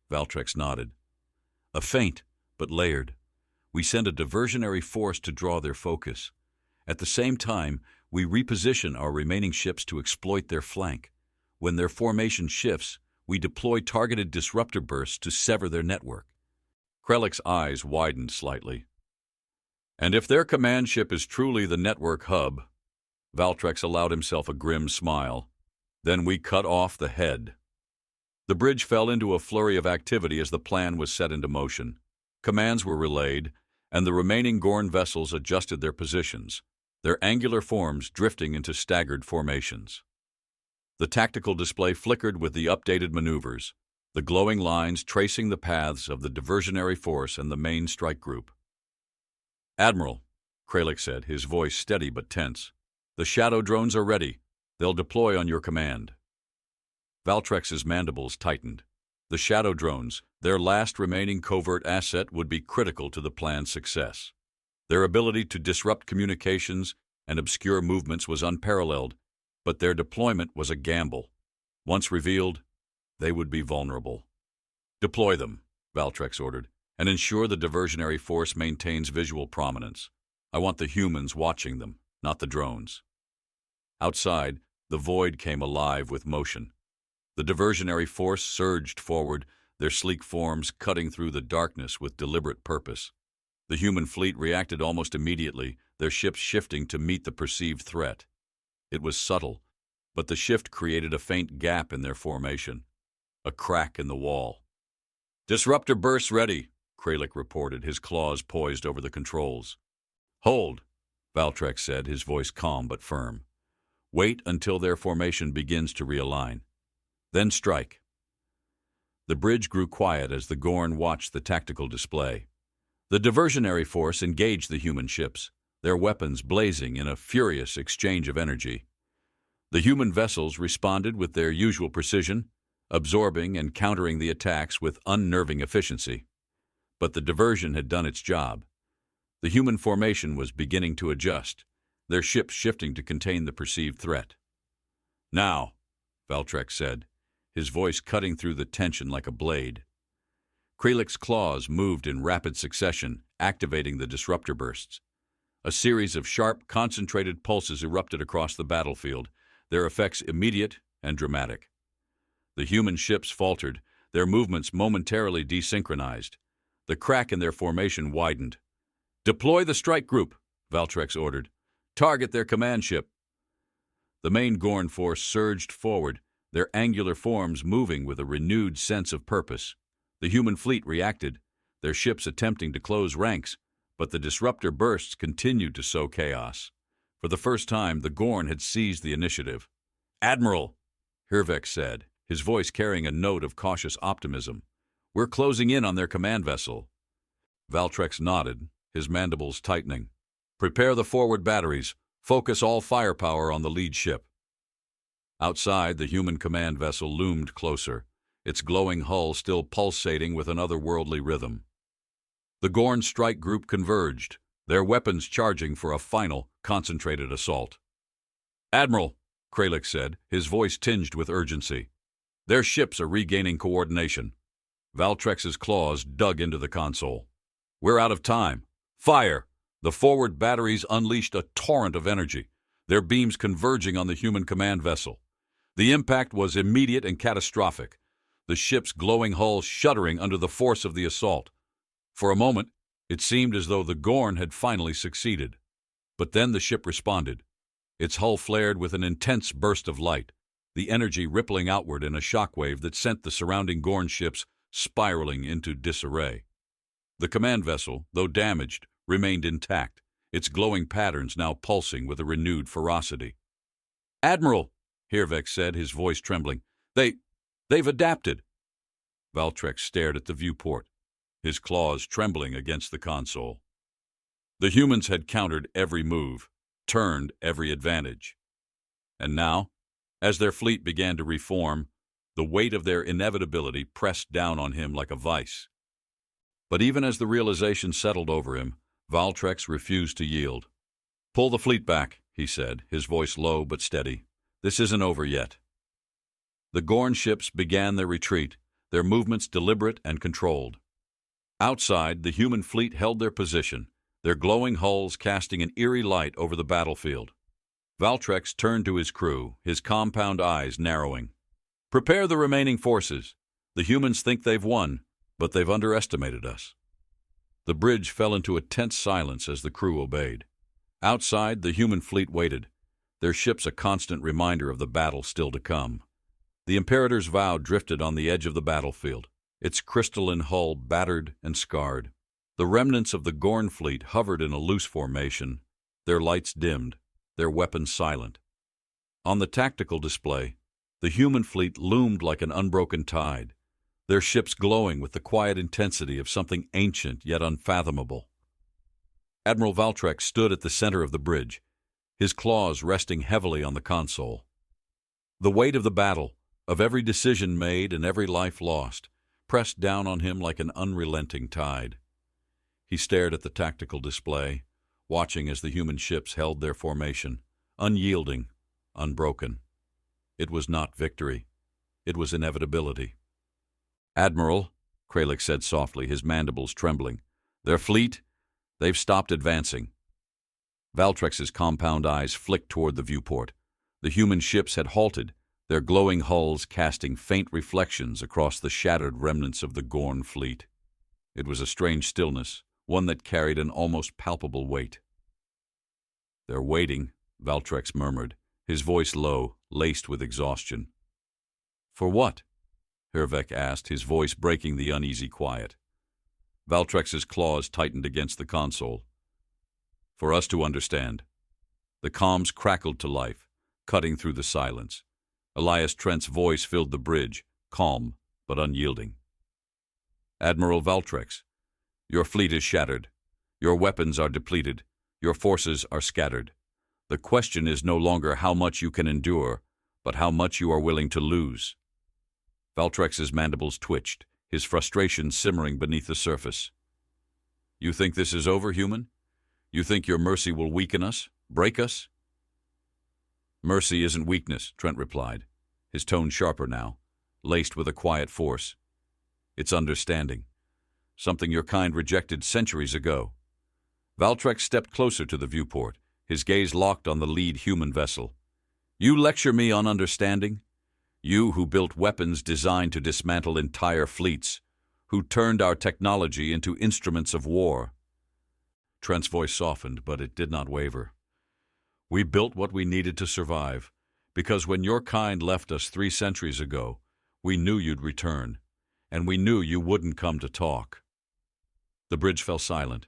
Valtrex nodded. "A feint, but layered. We send a diversionary force to draw their focus. At the same time, we reposition our remaining ships to exploit their flank. When their formation shifts, we deploy targeted disruptor bursts to sever their network." Kralik's eyes widened slightly. "And if their command ship is truly the network hub," Valtrex allowed himself a grim smile, "then we cut off the head." The bridge fell into a flurry of activity as the plan was set into motion. Commands were relayed, and the remaining Gorn vessels adjusted their positions, their angular forms drifting into staggered formations. The tactical display flickered with the updated maneuvers, the glowing lines tracing the paths of the diversionary force and the main strike group. "Admiral," Kralik said, his voice steady but tense, "the shadow drones are ready. They'll deploy on your command." Valtrex's mandibles tightened. The shadow drones, their last remaining covert asset, would be critical to the plan's success. Their ability to disrupt communications and obscure movements was unparalleled, but their deployment was a gamble. Once revealed, they would be vulnerable. "Deploy them," Valtrex ordered, "and ensure the diversionary force maintains visual prominence. I want the humans watching them, not the drones." Outside, the void came alive with motion. The diversionary force surged forward, their sleek forms cutting through the darkness with deliberate purpose. The human fleet reacted almost immediately, their ships shifting to meet the perceived threat. It was subtle, but the shift created a faint gap in their formation, a crack in the wall. "Disruptor bursts ready," Kralik reported, his claws poised over the controls. "Hold," Valtrex said, his voice calm but firm. "Wait until their formation begins to realign. Then strike." The bridge grew quiet as the Gorn watched the tactical display. The diversionary force engaged the human ships, their weapons blazing in a furious exchange of energy. The human vessels responded with their usual precision, absorbing and countering the attacks with unnerving efficiency. But the diversion had done its job. The human formation was beginning to adjust, their ships shifting to contain the perceived threat. "Now," Valtrex said, his voice cutting through the tension like a blade. Kralik's claws moved in rapid succession, activating the disruptor bursts. A series of sharp, concentrated pulses erupted across the battlefield, their effects immediate and dramatic. The human ships faltered, their movements momentarily desynchronized. The crack in their formation widened. "Deploy the strike group," Valtrex ordered. "Target their command ship." The main Gorn force surged forward, their angular forms moving with a renewed sense of purpose. The human fleet reacted, their ships attempting to close ranks, but the disruptor bursts continued to sow chaos. For the first time, the Gorn had seized the initiative. "Admiral," Hervex said, his voice carrying a note of cautious optimism, "we're closing in on their command vessel." Valtrex nodded, his mandibles tightening. "Prepare the forward batteries. Focus all firepower on the lead ship." Outside, the human command vessel loomed closer, its glowing hull still pulsating with an otherworldly rhythm. The Gorn strike group converged, their weapons charging for a final, concentrated assault. "Admiral," Kralik said, his voice tinged with urgency, "their ships are regaining coordination." Valtrex's claws dug into the console. "We're out of time. Fire!" The forward batteries unleashed a torrent of energy, their beams converging on the human command vessel. The impact was immediate and catastrophic, the ship's glowing hull shuddering under the force of the assault. For a moment, it seemed as though the Gorn had finally succeeded. But then the ship responded. Its hull flared with an intense burst of light, the energy rippling outward in a shockwave that sent the surrounding Gorn ships spiraling into disarray. The command vessel, though damaged, remained intact, its glowing patterns now pulsing with a renewed ferocity. "Admiral," Hervex said, his voice trembling, They've adapted." Valtrex stared at the viewport, his claws trembling against the console. The humans had countered every move, turned every advantage. And now, as their fleet began to reform, the weight of their inevitability pressed down on him like a vice. But even as the realization settled over him, Valtrex refused to yield. "Pull the fleet back," he said, his voice low but steady. "This isn't over yet." The Gorn ships began their retreat, their movements deliberate and controlled. Outside, the human fleet held their position, their glowing hulls casting an eerie light over the battlefield. Valtrex turned to his crew, his compound eyes narrowing. "Prepare the remaining forces. The humans think they've won, but they've underestimated us." The bridge fell into a tense silence as the crew obeyed. Outside, the human fleet waited, their ships a constant reminder of the battle still to come. The Imperator's vow drifted on the edge of the battlefield, its crystalline hull battered and scarred. The remnants of the Gorn fleet hovered in a loose formation, their lights dimmed, their weapons silent. On the tactical display, the human fleet loomed like an unbroken tide, their ships glowing with the quiet intensity of something ancient yet unfathomable. Admiral Valtrex stood at the center of the bridge, his claws resting heavily on the console. The weight of the battle, of every decision made and every life lost, pressed down on him like an unrelenting tide. He stared at the tactical display, watching as the human ships held their formation, unyielding, unbroken. It was not victory. It was inevitability. "Admiral," Kralik said softly, his mandibles trembling, "their fleet, they've stopped advancing." Valtrex's compound eyes flicked toward the viewport. The human ships had halted, their glowing hulls casting faint reflections across the shattered remnants of the Gorn fleet. It was a strange stillness, one that carried an almost palpable weight. "They're waiting," Valtrex murmured, his voice low, laced with exhaustion. "For what?" Hervek asked, his voice breaking the uneasy quiet. Valtrex's claws tightened against the console. "For us to understand." The comms crackled to life, cutting through the silence. Elias Trent's voice filled the bridge, calm but unyielding. "Admiral Valtrex, your fleet is shattered. Your weapons are depleted. Your forces are scattered. The question is no longer how much you can endure, but how much you are willing to lose." Valtrex's mandibles twitched, his frustration simmering beneath the surface. "You think this is over, human? You think your mercy will weaken us, break us?" "Mercy isn't weakness," Trent replied, his tone sharper now, laced with a quiet force. "It's understanding. Something your kind rejected centuries ago." Valtrex stepped closer to the viewport, his gaze locked on the lead human vessel. "You lecture me on understanding? You who built weapons designed to dismantle entire fleets, who turned our technology into instruments of war." Trent's voice softened, but it did not waver. "We built what we needed to survive, because when your kind left us 3 centuries ago, we knew you'd return, and we knew you wouldn't come to talk." The bridge fell silent.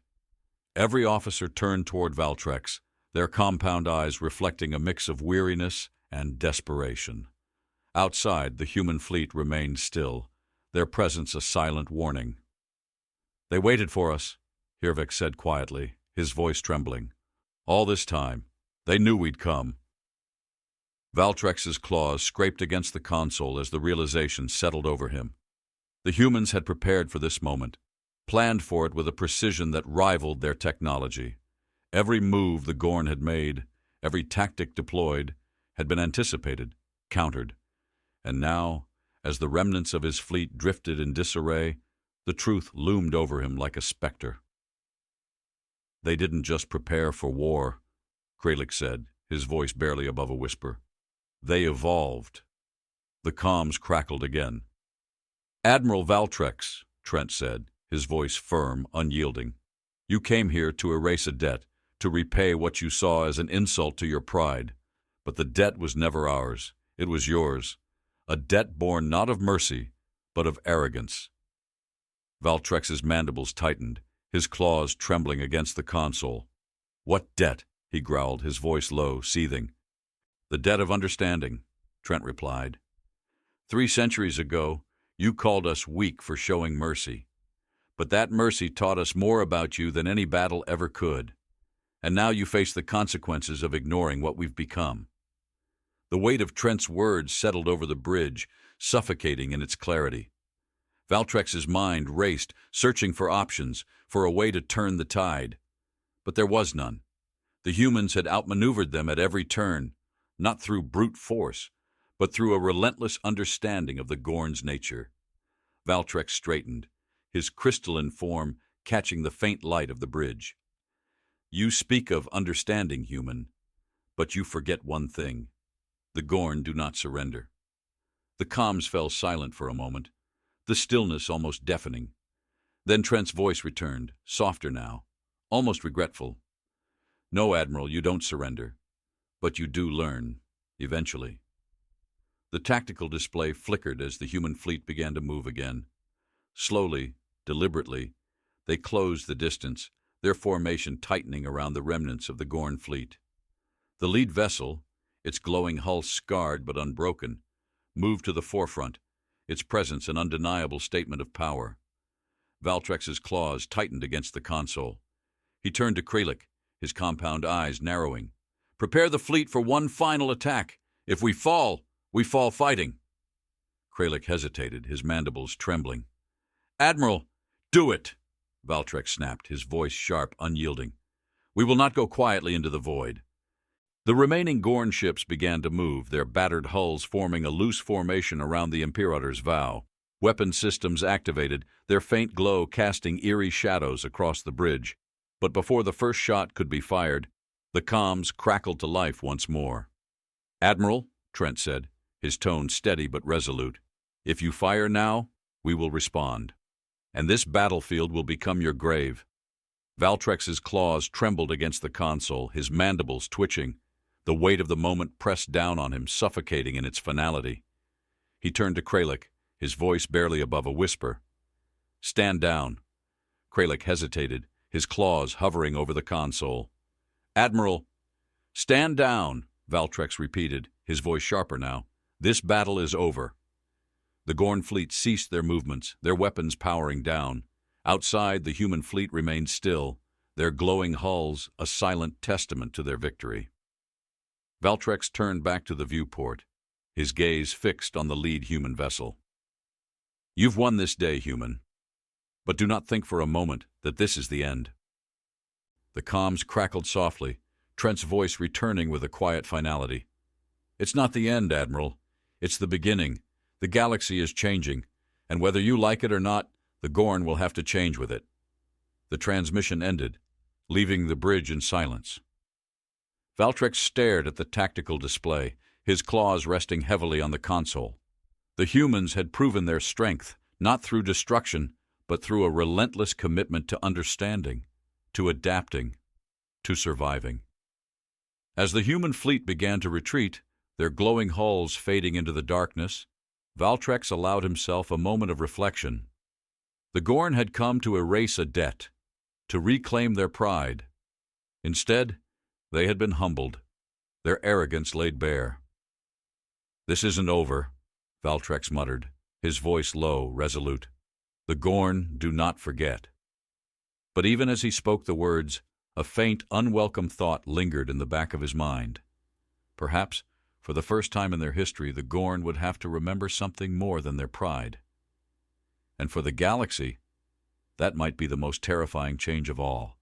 Every officer turned toward Valtrex, their compound eyes reflecting a mix of weariness and desperation. Outside, the human fleet remained still, their presence a silent warning. "They waited for us," Hervek said quietly, his voice trembling. "All this time, they knew we'd come." Valtrex's claws scraped against the console as the realization settled over him. The humans had prepared for this moment, planned for it with a precision that rivaled their technology. Every move the Gorn had made, every tactic deployed, had been anticipated, countered. And now, as the remnants of his fleet drifted in disarray, the truth loomed over him like a specter. "They didn't just prepare for war," Kralik said, his voice barely above a whisper. "They evolved." The comms crackled again. "Admiral Valtrex," Trent said, his voice firm, unyielding. "You came here to erase a debt, to repay what you saw as an insult to your pride. But the debt was never ours. It was yours. A debt born not of mercy, but of arrogance." Valtrex's mandibles tightened, his claws trembling against the console. "What debt?" he growled, his voice low, seething. "The debt of understanding," Trent replied. 3 centuries ago, you called us weak for showing mercy. But that mercy taught us more about you than any battle ever could. And now you face the consequences of ignoring what we've become." The weight of Trent's words settled over the bridge, suffocating in its clarity. Valtrex's mind raced, searching for options, for a way to turn the tide. But there was none. The humans had outmaneuvered them at every turn, not through brute force, but through a relentless understanding of the Gorn's nature. Valtrex straightened, his crystalline form catching the faint light of the bridge. "You speak of understanding, human, but you forget one thing. The Gorn do not surrender." The comms fell silent for a moment, the stillness almost deafening. Then Trent's voice returned, softer now, almost regretful. "No, Admiral, you don't surrender. But you do learn, eventually." The tactical display flickered as the human fleet began to move again. Slowly, deliberately, They closed the distance, their formation tightening around the remnants of the Gorn fleet. The lead vessel, its glowing hull scarred but unbroken, moved to the forefront, its presence an undeniable statement of power. Valtrex's claws tightened against the console. He turned to Kralik, his compound eyes narrowing. "Prepare the fleet for one final attack. If we fall fighting." Kralik hesitated, his mandibles trembling. "Admiral, do it!" Valtrex snapped, his voice sharp, unyielding. "We will not go quietly into the void." The remaining Gorn ships began to move, their battered hulls forming a loose formation around the Imperator's bow. Weapon systems activated, their faint glow casting eerie shadows across the bridge. But before the first shot could be fired, the comms crackled to life once more. "Admiral," Trent said, his tone steady but resolute, "if you fire now, we will respond. And this battlefield will become your grave." Valtrex's claws trembled against the console, his mandibles twitching, the weight of the moment pressed down on him, suffocating in its finality. He turned to Kralik, his voice barely above a whisper. "Stand down." Kralik hesitated, his claws hovering over the console. "Admiral." "Stand down," Valtrex repeated, his voice sharper now. "This battle is over." The Gorn fleet ceased their movements, their weapons powering down. Outside, the human fleet remained still, their glowing hulls a silent testament to their victory. Valtrex turned back to the viewport, his gaze fixed on the lead human vessel. "You've won this day, human. But do not think for a moment that this is the end." The comms crackled softly, Trent's voice returning with a quiet finality. "It's not the end, Admiral. It's the beginning. The galaxy is changing, and whether you like it or not, the Gorn will have to change with it." The transmission ended, leaving the bridge in silence. Valtrex stared at the tactical display, his claws resting heavily on the console. The humans had proven their strength, not through destruction, but through a relentless commitment to understanding, to adapting, to surviving. As the human fleet began to retreat, their glowing hulls fading into the darkness, Valtrex allowed himself a moment of reflection. The Gorn had come to erase a debt, to reclaim their pride. Instead, they had been humbled, their arrogance laid bare. "This isn't over," Valtrex muttered, his voice low, resolute. "The Gorn do not forget." But even as he spoke the words, a faint, unwelcome thought lingered in the back of his mind. Perhaps, for the first time in their history, the Gorn would have to remember something more than their pride. And for the galaxy, that might be the most terrifying change of all.